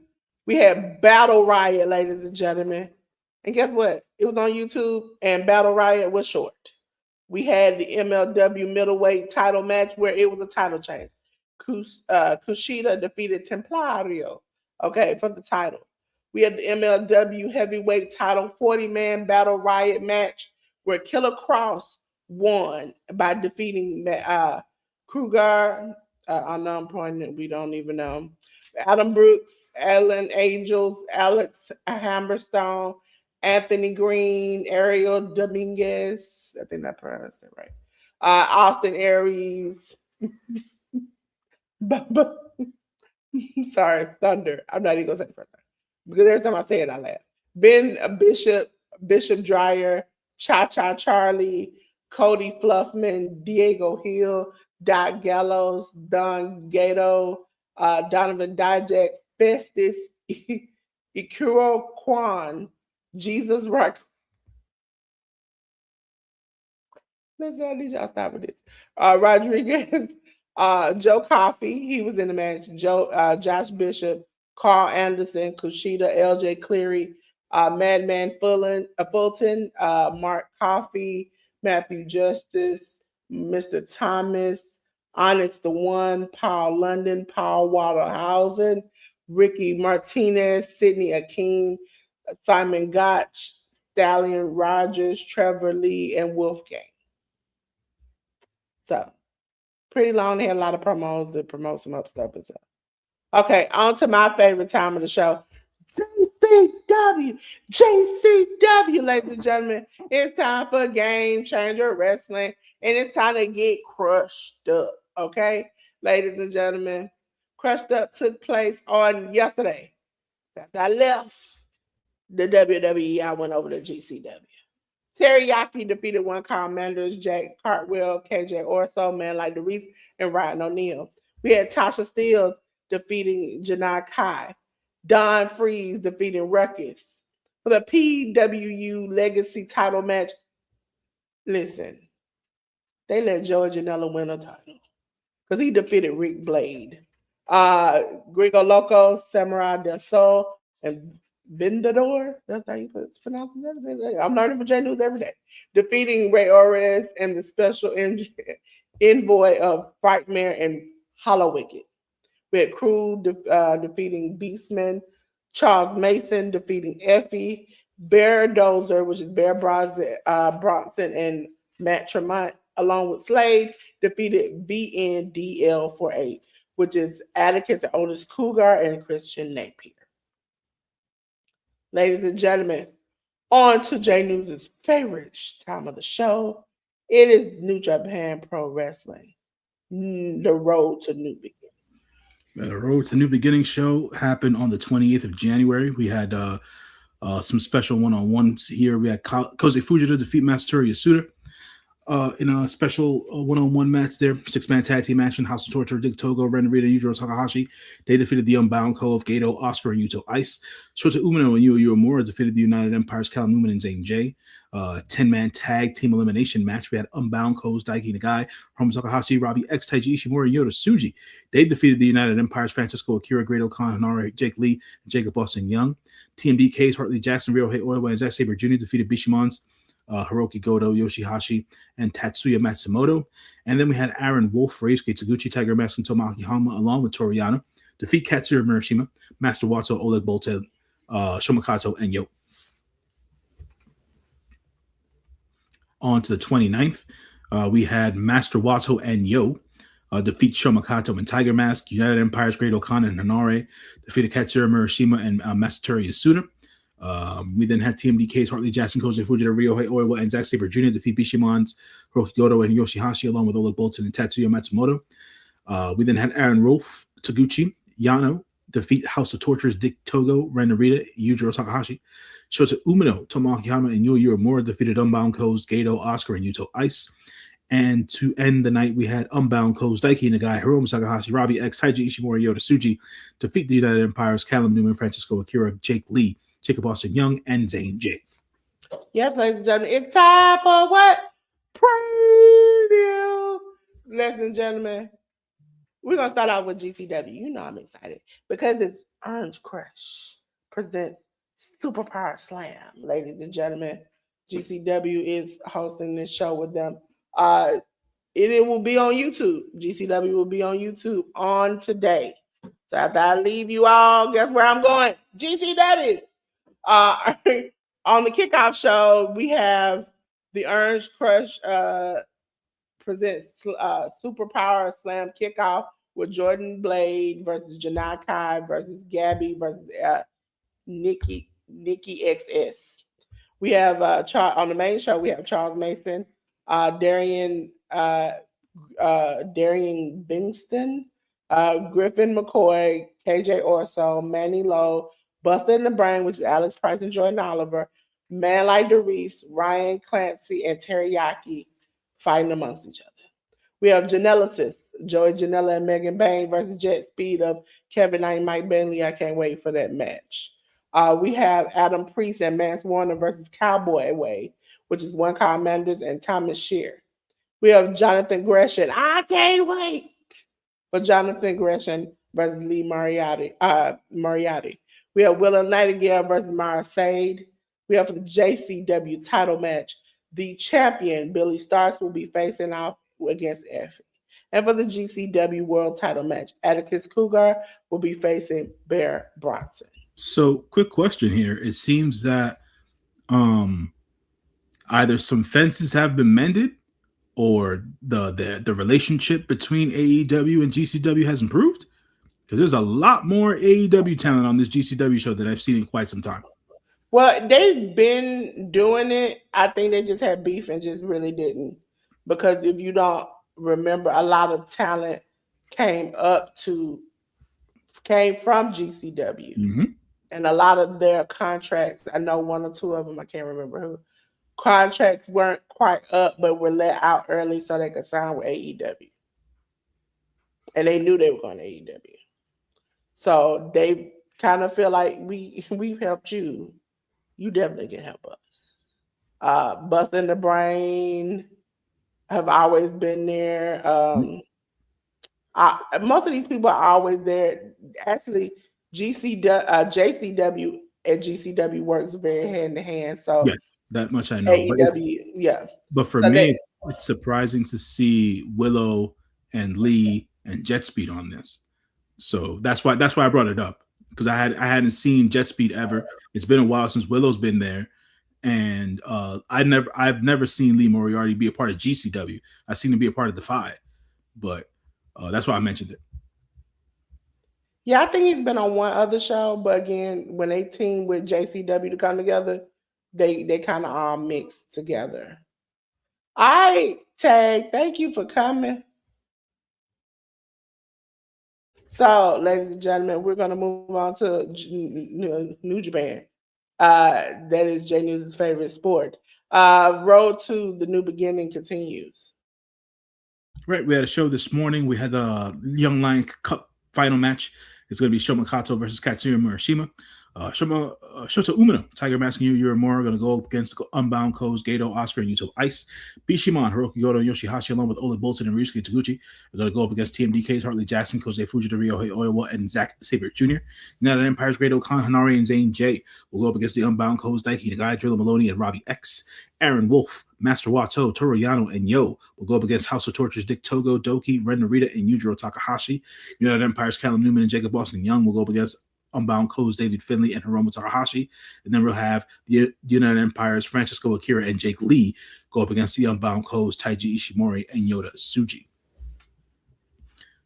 S1: we had Battle Riot, ladies and gentlemen. And guess what? It was on YouTube, and Battle Riot was short. We had the MLW middleweight title match where it was a title change. Kushida defeated Templario, okay, for the title. We had the MLW heavyweight title 40-man Battle Riot match where Killer Cross won by defeating Kruger, unknown opponent, we don't even know. Adam Brooks, Alan Angels, Alex Hammerstone, Anthony Green, Ariel Dominguez. I think I pronounced it right. Austin Aries. Sorry, Thunder. I'm not even going to say the first time. Because every time I say it, I laugh. Ben Bishop Dreyer, Cha Cha Charlie, Cody Fluffman, Diego Hill, Doc Gallows, Don Gato, Donovan Dijak, Festus, Ikuro Kwan, Jesus Rock. Listen, I need y'all stop with this. Rodriguez, Joe Coffey, he was in the match. Josh Bishop, Carl Anderson, Kushida, LJ Cleary, Madman Fulton, Mark Coffey, Matthew Justice, Mr. Thomas, Onyx the One, Paul London, Paul Waterhausen, Ricky Martinez, Sidney Akeem, Simon Gotch, Stallion Rogers, Trevor Lee, and Wolfgang. So, pretty long. They had a lot of promos to promote some up stuff and stuff. Okay, on to my favorite time of the show. JCW, ladies and gentlemen. It's time for Game Changer Wrestling, and it's time to get crushed up. Okay, ladies and gentlemen. Crushed Up took place on yesterday. After I left the WWE, I went over to GCW. Teriyaki defeated one Carl Manders, Jack Cartwheel, KJ Orso, Man Like the Reese, and Ryan O'Neal. We had Tasha Steele defeating Janai Kai. Don Freeze defeating Ruckus. For the PWU Legacy title match, listen, they let Joey Janela win a title because he defeated Rick Blade. Grigo Loco, Samurai del Sol, and Vendador. That's how you pronounce it. I'm learning from J News every day. Defeating Ray Orez and the special envoy of Frightmare and Hollow Wicked. We had Crew defeating Beastman, Charles Mason defeating Effie, Bear Dozer, which is Bear Bronson and Matt Tremont, along with Slade, defeated VNDL48, which is Atticus Otis Cougar and Christian Napier. Ladies and gentlemen, on to J News' favorite time of the show. It is New Japan Pro Wrestling, the road to new beginnings.
S2: The Road to New Beginning show happened on the 28th of January. We had some special one-on-ones here. We had Koji Fujita defeat Masatori Yasuda in a special one-on-one match there. 6-man tag team match in House of Torture. Dick Togo, Ren Narita, Yujiro Takahashi. They defeated the Unbound Co. of Gato, Oscar, and Yuto Ice. Shota Umino and Yu Uemura defeated the United Empire's Callum Newman and Zane J. 10-man tag team elimination match. We had Unbound Co.'s Daiki Nagai, Hiromu Takahashi, Robbie X, Taiji Ishimori, and Yota Tsuji. They defeated the United Empire's Francisco Akira, Great O'Con, Hanare, Jake Lee, and Jacob Austin Young. TMDK's Hartley Jackson, Ryohei Oiwa, and Zack Sabre Jr. defeated Bishimon's Hiroki Goto, Yoshihashi, and Tatsuya Matsumoto. And then we had Aaron Wolf, Reisuke Taguchi, Tiger Mask, and Tomoaki Honma, along with Toriyano, defeat Katsura Murashima, Master Wato, Oleg Bolte, Shomakato, and Yo. On to the 29th, we had Master Wato and Yo defeat Shomakato and Tiger Mask. United Empire's Great O'Con and Hanare defeated Katsura Murashima and Masatori Yasuda. We then had TMDK's Hartley Jackson, Koji Fujita, Ryohei Oiwa, and Zack Sabre Jr. defeat Bishimon's Hiroki Goto and Yoshihashi, along with Oleg Bolton and Tatsuya Matsumoto. We then had Aaron Rolf, Taguchi, Yano defeat House of Torture's Dick Togo, Ren Narita, Yujiro Takahashi. Shota Umino, Tomoaki Honma, and Yu Uemura defeated Unbound Co.'s Gato, Oscar, and Yuto Ice. And to end the night, we had Unbound Ko's Daiki Nagai, Hiromu Takahashi, Robbie X, Taiji Ishimori, Yota Tsuji defeat the United Empires, Callum Newman, Francisco Akira, Jake Lee, Jacob Austin Young, and Zane J.
S1: Yes, ladies and gentlemen, it's time for what? Preview. Ladies and gentlemen, we're going to start off with GCW. You know I'm excited because it's Orange Crush presents Superpower Slam. Ladies and gentlemen, GCW is hosting this show with them. It will be on YouTube. GCW will be on YouTube on today. So after I leave you all, guess where I'm going? GCW. On the kickoff show, we have the Orange Crush presents Superpower Slam kickoff with Jordan Blade versus Janai Kai versus Gabby versus Nikki XS. We have on the main show. We have Charles Mason, Darian Bingston, Griffin McCoy, KJ Orso, Manny Lowe, Buster in the Brain, which is Alex Price and Jordan Oliver, Man Like DeReese, Ryan Clancy, and Teriyaki fighting amongst each other. We have Janela Joey Janela and Megan Bain versus Jet Speed of Kevin Knight and Mike Bentley. I can't wait for that match. We have Adam Priest and Mance Warner versus Cowboy Wade, which is One Kyle Manders and Thomas Shear. We have Jonathan Gresham. I can't wait for Jonathan Gresham versus Lee Moriarty. We have Willow Nightingale versus Mara Sade. We have for the JCW title match, the champion Billy Starks will be facing off against Effie. And for the GCW World title match, Atticus Cougar will be facing Bear Bronson.
S2: So, quick question here. It seems that either some fences have been mended or the relationship between AEW and GCW has improved, because there's a lot more AEW talent on this GCW show than I've seen in quite some time.
S1: Well, they've been doing it. I think they just had beef and just really didn't. Because if you don't remember, a lot of talent came from GCW.
S2: Mm-hmm.
S1: And a lot of their contracts, I know one or two of them, I can't remember who, contracts weren't quite up, but were let out early so they could sign with AEW. And they knew they were going to AEW. So they kind of feel like we've helped you. You definitely can help us. Buster in the Brain have always been there. Most of these people are always there. Actually, JCW and GCW works very hand in hand. So
S2: yeah, that much I know.
S1: AEW,
S2: But for me, it's surprising to see Willow and Lee and Jet Speed on this. So that's why I brought it up, because I hadn't seen Jet Speed ever. It's been a while since Willow's been there, and I've never seen Lee Moriarty be a part of GCW. I've seen him be a part of the Five, but that's why I mentioned it.
S1: Yeah, I think he's been on one other show, but again, when they team with JCW to come together, they kind of all mix together. All right, Tag, thank you for coming. So, ladies and gentlemen, we're going to move on to New Japan. That is Jay News' favorite sport. Road to the New Beginning continues.
S2: Right, we had a show this morning. We had the Young Lion Cup final match. It's going to be Shoma Kato versus Katsuya Murashima. Shota Umino, Tiger Mask, and Yu Uemura are going to go up against Unbound Ko's Gato, Oscar, and Yuto Ice. Bishiman, Hiroki Goto, and Yoshihashi, along with Ole Bolton and Ryusuke Taguchi, are going to go up against TMDK's Hartley Jackson, Kosei Fujita, Ryohei Oiwa, and Zack Sabre Jr. United Empire's Great O'Khan, Hanari, and Zane J will go up against the Unbound Ko's Daiki Nagai, Drilla Maloney, and Robbie X. Aaron Wolf, Master Wato, Toru Yano, and Yo will go up against House of Torture's Dick Togo, Doki, Ren Narita, and Yujiro Takahashi. United Empire's Callum Newman and Jacob Austin Young will go up against Unbound Ko's David Finley and Hiromu Takahashi. And then we'll have the United Empire's Francisco Akira and Jake Lee go up against the Unbound Ko's Taiji Ishimori and Yota Tsuji.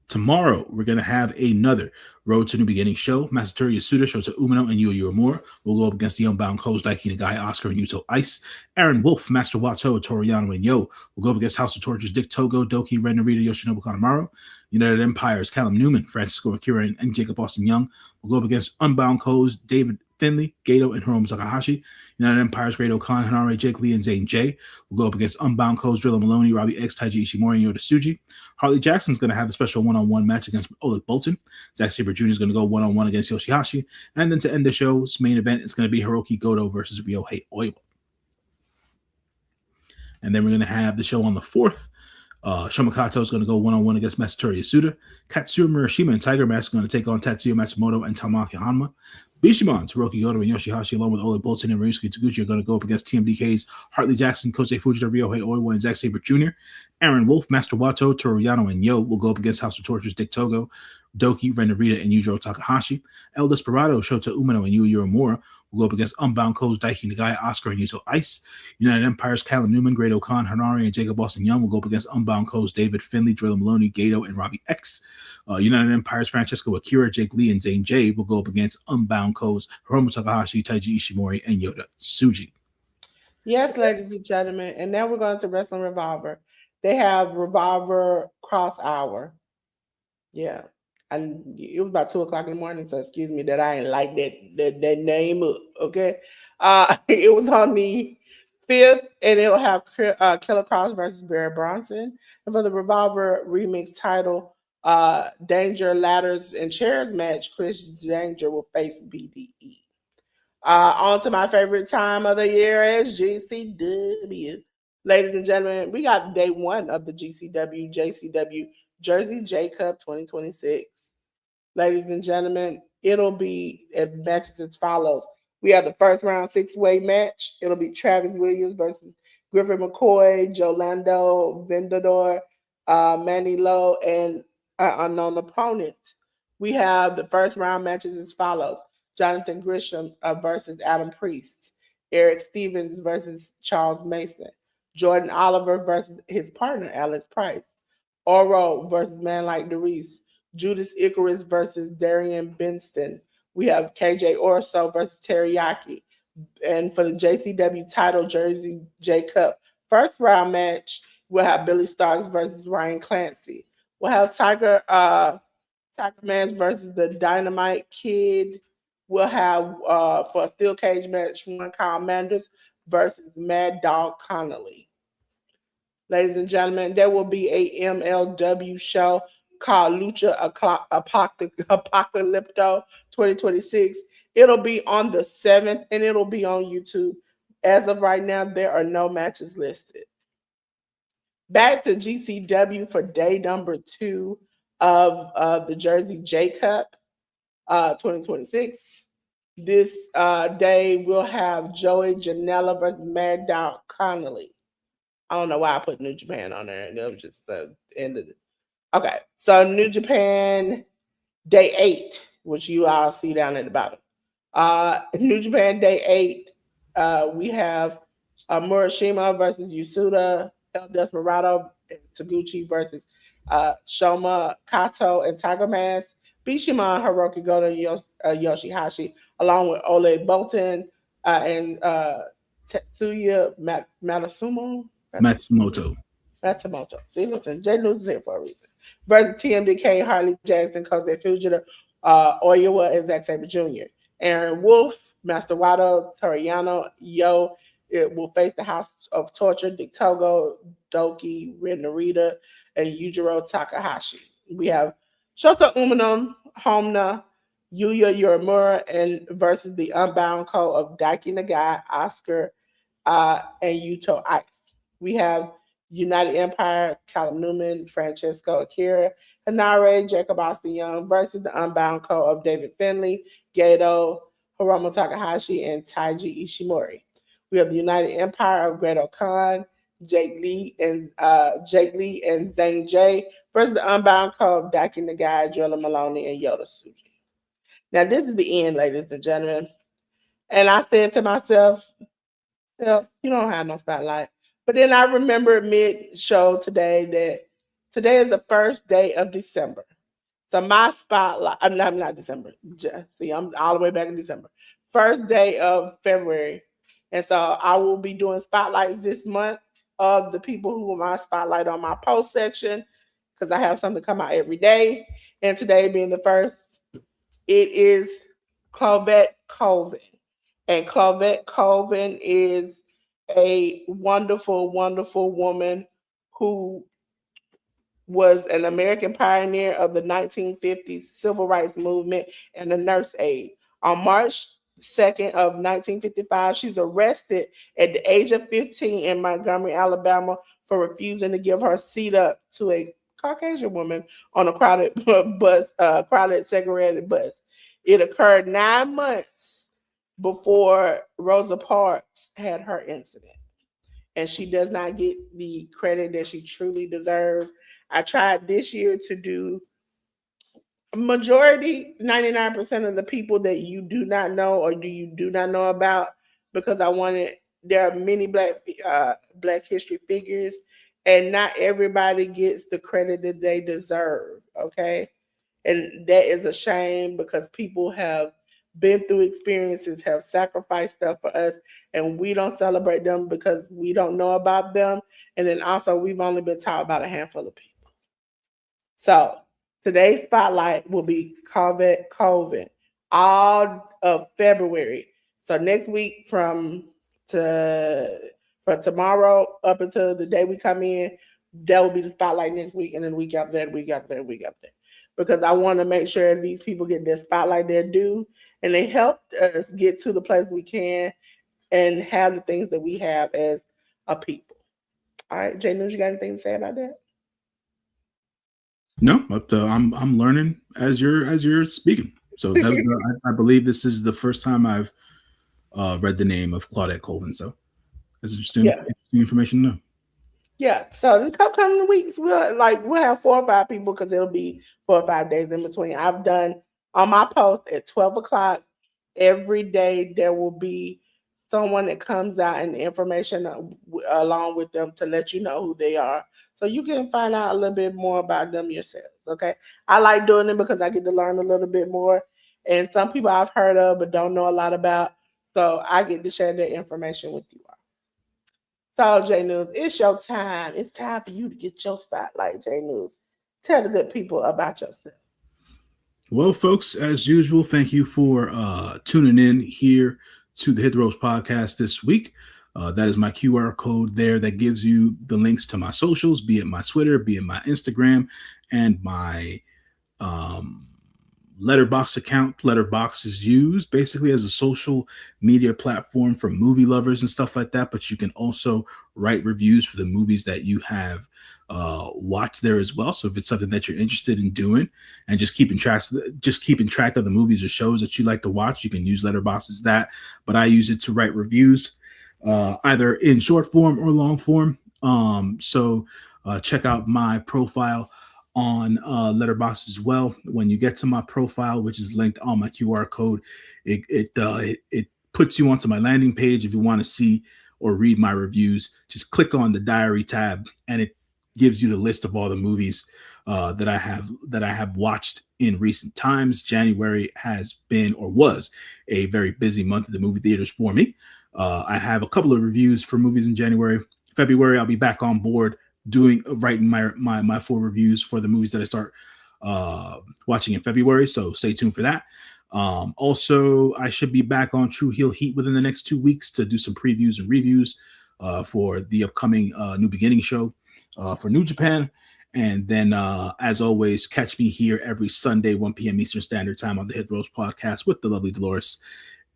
S2: Tomorrow, we're going to have another Road to New Beginning show. Masatori Yasuda, Shota Umino, and Yu Uemura will go up against the Unbound Ko's Daiki Nagai, Oscar, and Yuto Ice. Aaron Wolf, Master Wato, Toru Yano, and Yo will go up against House of Torture's Dick Togo, Doki, Ren Narita, Yoshinobu Kanemaru. United Empire's Callum Newman, Francisco Akira, and Jacob Austin Young will go up against Unbound Ko's David Finley, Gato, and Hiromu Takahashi. United Empire's Great Khan, Hanare, Jake Lee, and Zayn J will go up against Unbound Co's Drilla Maloney, Robbie X, Taiji Ishimori, and Yota Tsuji. Harley Jackson's going to have a special one-on-one match against Oleg Boltin. Zack Sabre Jr. is going to go one-on-one against Yoshihashi. And then to end the show's main event, it's going to be Hiroki Goto versus Ryohei Oiwa. And then we're going to have the show on the 4th. Shomakato is going to go one-on-one against Masatori Yasuda. Katsura Murashima and Tiger Mask are going to take on Tatsuya Matsumoto and Tamaki Hanma. Bishamon, Hiroki Goto, and Yoshihashi, along with Oleg Boltin and Ryusuke Taguchi, are going to go up against TMDK's Hartley Jackson, Kosei Fujita, Ryohei Oiwa, and Zack Sabre Jr. Aaron Wolf, Master Wato, Toru Yano, and Yo will go up against House of Torture's Dick Togo, Doki, Ren Narita, and Yujiro Takahashi. El Desperado, Shota Umino, and Yu Uemura will go up against Unbound Co's Daiki Nagai, Oscar, and Yuto Ice. United Empire's Callum Newman, Great Khan, Hanari, and Jacob Austin Young will go up against Unbound Co's David Finley, Drilla Maloney, Gato, and Robbie X. United Empire's Francesco Akira, Jake Lee, and Zayn J will go up against Unbound Co's Hiromu Takahashi, Taiji Ishimori, and Yota Tsuji.
S1: Yes, ladies and gentlemen. And now we're going to Wrestling Revolver. They have Revolver Cross Hour. Yeah. And it was about 2:00 in the morning, so excuse me that I ain't like that name up. Okay. It was on the 5th, and it'll have Killer Cross versus Barry Bronson. And for the Revolver Remix title, Danger Ladders and Chairs match, Chris Danger will face BDE. On to my favorite time of the year is GCW. Ladies and gentlemen, we got day 1 of the GCW JCW Jersey J Cup 2026. Ladies and gentlemen, it'll be matches as follows. We have the first round 6-way match. It'll be Travis Williams versus Griffin McCoy, Joe Lando, Vendador, Manny Lowe, and unknown opponents. We have the first round matches as follows. Jonathan Grisham versus Adam Priest. Eric Stevens versus Charles Mason. Jordan Oliver versus his partner, Alex Price. Oro versus Man Like Darius. Judas Icarus versus Darian Benston. We have KJ Orso versus Teriyaki. And for the JCW title Jersey J Cup first round match, we'll have Billy Starks versus Ryan Clancy. We'll have Tiger Mans versus the Dynamite Kid. We'll have for a steel cage match, one Kyle Manders versus Mad Dog Connolly. Ladies and gentlemen, there will be a MLW show called Lucha Apocalypto 2026. It'll be on the 7th, and it'll be on YouTube. As of right now, there are no matches listed. Back to GCW for day number 2 of the Jersey J Cup 2026. This day we'll have Joey Janela versus Mad Dog Connolly. I don't know why I put New Japan on there, and it was just the end of it. Okay, so New Japan day 8, which you all see down at the bottom. New Japan day 8, we have Murashima versus Yasuda, El Desperado, and Taguchi versus Shoma Kato and Tiger Mask, Bishamon, Hiroki Goto, and Yoshihashi, along with Ole Bolton and Tetsuya Matsumoto. See, listen, Jay loses here for a reason. Versus TMDK, Harley Jackson, Kosei Fujita, Oiwa, and Zack Sabre Jr. Aaron Wolf, Master Wado, Toriano, Yo, it will face the House of Torture, Dick Togo, Doki, Ren Narita, and Yujiro Takahashi. We have Shota Umino, Homna, Yuya Uemura, and versus the Unbound Co of Daiki Nagai, Oscar, and Yuto Ice. We have United Empire, Callum Newman, Francesco Akira, Hanare, Jacob Austin Young versus the Unbound Co of David Finley, Gato, Hiromu Takahashi, and Taiji Ishimori. We have the United Empire of Great Khan, Jake Lee and Zayn J versus the Unbound Co of Daiki Nagai, Drilla Maloney, and Yota Tsuji. Now this is the end, ladies and gentlemen. And I said to myself, well, you don't have no spotlight. But then I remembered mid-show today that today is the first day of December. So my spotlight, I'm not December. See, I'm all the way back in December. First day of February. And so I will be doing spotlights this month of the people who are my spotlight on my post section because I have something come out every day. And today being the first, it is Claudette Colvin. And Claudette Colvin is a wonderful, wonderful woman who was an American pioneer of the 1950s civil rights movement and a nurse aide. On March 2nd of 1955, she's arrested at the age of 15 in Montgomery, Alabama, for refusing to give her seat up to a Caucasian woman on a crowded bus, crowded segregated bus. It occurred 9 months before Rosa Parks had her incident, and she does not get the credit that she truly deserves. I tried this year to do majority, 99% of the people that you do not know or do not know about, because I wanted, there are many black history figures, and not everybody gets the credit that they deserve. Okay. And that is a shame because people have been through experiences, have sacrificed stuff for us, and we don't celebrate them because we don't know about them. And then also, we've only been taught about a handful of people. So today's spotlight will be Claudette Colvin all of February. So next week to from tomorrow up until the day we come in, that will be the spotlight next week, and then the week after that, week after that, week after that. Because I want to make sure these people get their spotlight they're due, and they helped us get to the place we can and have the things that we have as a people. All right, Jay News, you got anything to say about that?
S2: No, but I'm learning as you're speaking. So that was, I believe this is the first time I've read the name of Claudette Colvin. So that's
S1: Yeah.
S2: interesting information to know.
S1: Yeah, so in the coming weeks, we'll have 4 or 5 people because it'll be 4 or 5 days in between. I've done on my post at 12 o'clock every day. There will be someone that comes out and information along with them to let you know who they are, so you can find out a little bit more about them yourselves. Okay, I like doing it because I get to learn a little bit more, and some people I've heard of but don't know a lot about, so I get to share that information with you all. So, J News, it's your time. It's time for you to get your spotlight, J News. Tell the good people about yourself.
S2: Well, folks, as usual, thank you for tuning in here to the Hit the Ropes podcast this week. That is my QR code there that gives you the links to my socials, be it my Twitter, be it my Instagram, and my um, Letterbox account. Letterbox is used basically as a social media platform for movie lovers and stuff like that, but you can also write reviews for the movies that you have watched there as well. So if it's something that you're interested in doing and just keeping track of the movies or shows that you like to watch, you can use Letterbox as that. But I use it to write reviews, either in short form or long form. So check out my profile on Letterboxd as well. When you get to my profile, which is linked on my QR code, it puts you onto my landing page. If you want to see or read my reviews, just click on the diary tab, and it gives you the list of all the movies that I have watched in recent times. January has been or was a very busy month at the movie theaters for me. I have a couple of reviews for movies in January. February, I'll be back on board writing my 4 reviews for the movies that I start watching in February. So stay tuned for that. Also, I should be back on True Heel Heat within the next 2 weeks to do some previews and reviews for the upcoming New Beginning show for New Japan. And then, as always, catch me here every Sunday, 1 p.m. Eastern Standard Time on the Hit Rose podcast with the lovely Delores.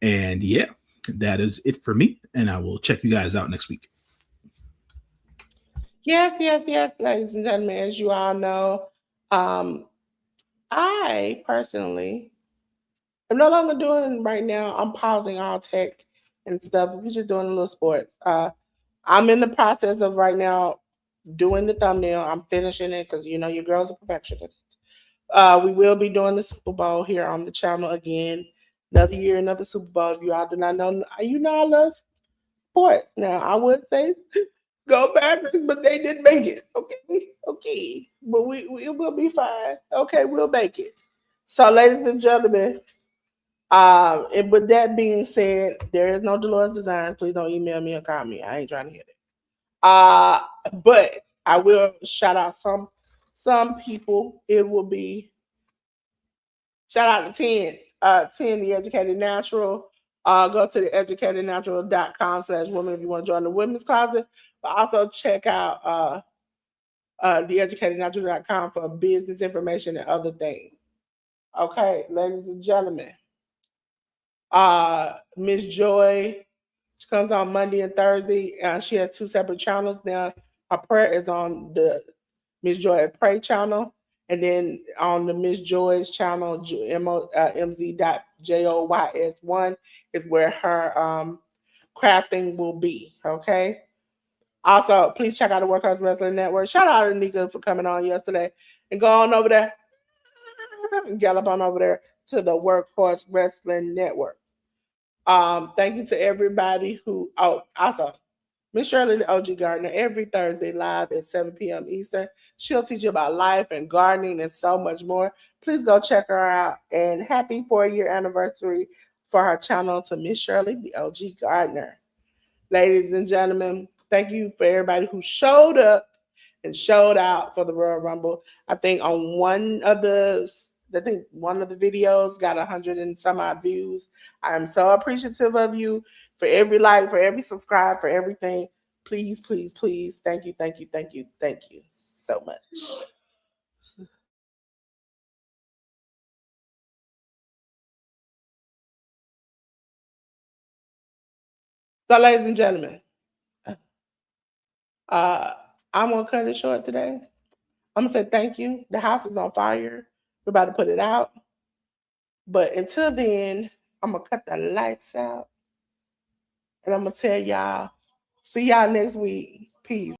S2: And yeah, that is it for me. And I will check you guys out next week.
S1: Yes, yes, yes, ladies and gentlemen, as you all know, um, I personally am no longer doing right now. I'm pausing all tech and stuff. We're just doing a little sports. I'm in the process of right now doing the thumbnail. I'm finishing it because you know your girl's a perfectionist. We will be doing the Super Bowl here on the channel again. Another year, another Super Bowl. If you all do not know, you know I love sports. Now I would say go backwards, but they didn't make it. Okay, okay, but we will be fine. Okay, we'll make it. So, ladies and gentlemen, and with that being said, there is no Dolores Designs. Please don't email me or call me. I ain't trying to hear that. But I will shout out some people. It will be shout out to 10. 10 The Educated Natural. Go to the educatednatural.com/women if you want to join the women's closet. But also check out theeducatednatural.com for business information and other things. Okay, ladies and gentlemen. Miss Joy, she comes on Monday and Thursday. She has 2 separate channels now. Her prayer is on the Miss Joy Pray channel, and then on the Miss Joy's channel, mz.joys1 is where her crafting will be. Okay. Also, please check out the Workhouse Wrestling Network. Shout out to Nika for coming on yesterday, and go on over there and gallop on over there to the Workhorse Wrestling Network. Thank you to everybody who also Miss Shirley the OG Gardener every Thursday live at 7 p.m. Eastern. She'll teach you about life and gardening and so much more. Please go check her out. And happy 4-year anniversary for her channel to Miss Shirley the OG Gardener. Ladies and gentlemen, thank you for everybody who showed up and showed out for the Royal Rumble. I think one of the videos got 100 and some odd views. I am so appreciative of you for every like, for every subscribe, for everything. Please, please, please. Thank you, thank you, thank you, thank you so much. So, ladies and gentlemen, I'm gonna cut it short today. I'm gonna say thank you. The house is on fire. We're about to put it out. But until then, I'm gonna cut the lights out. And I'm gonna tell y'all, see y'all next week. Peace.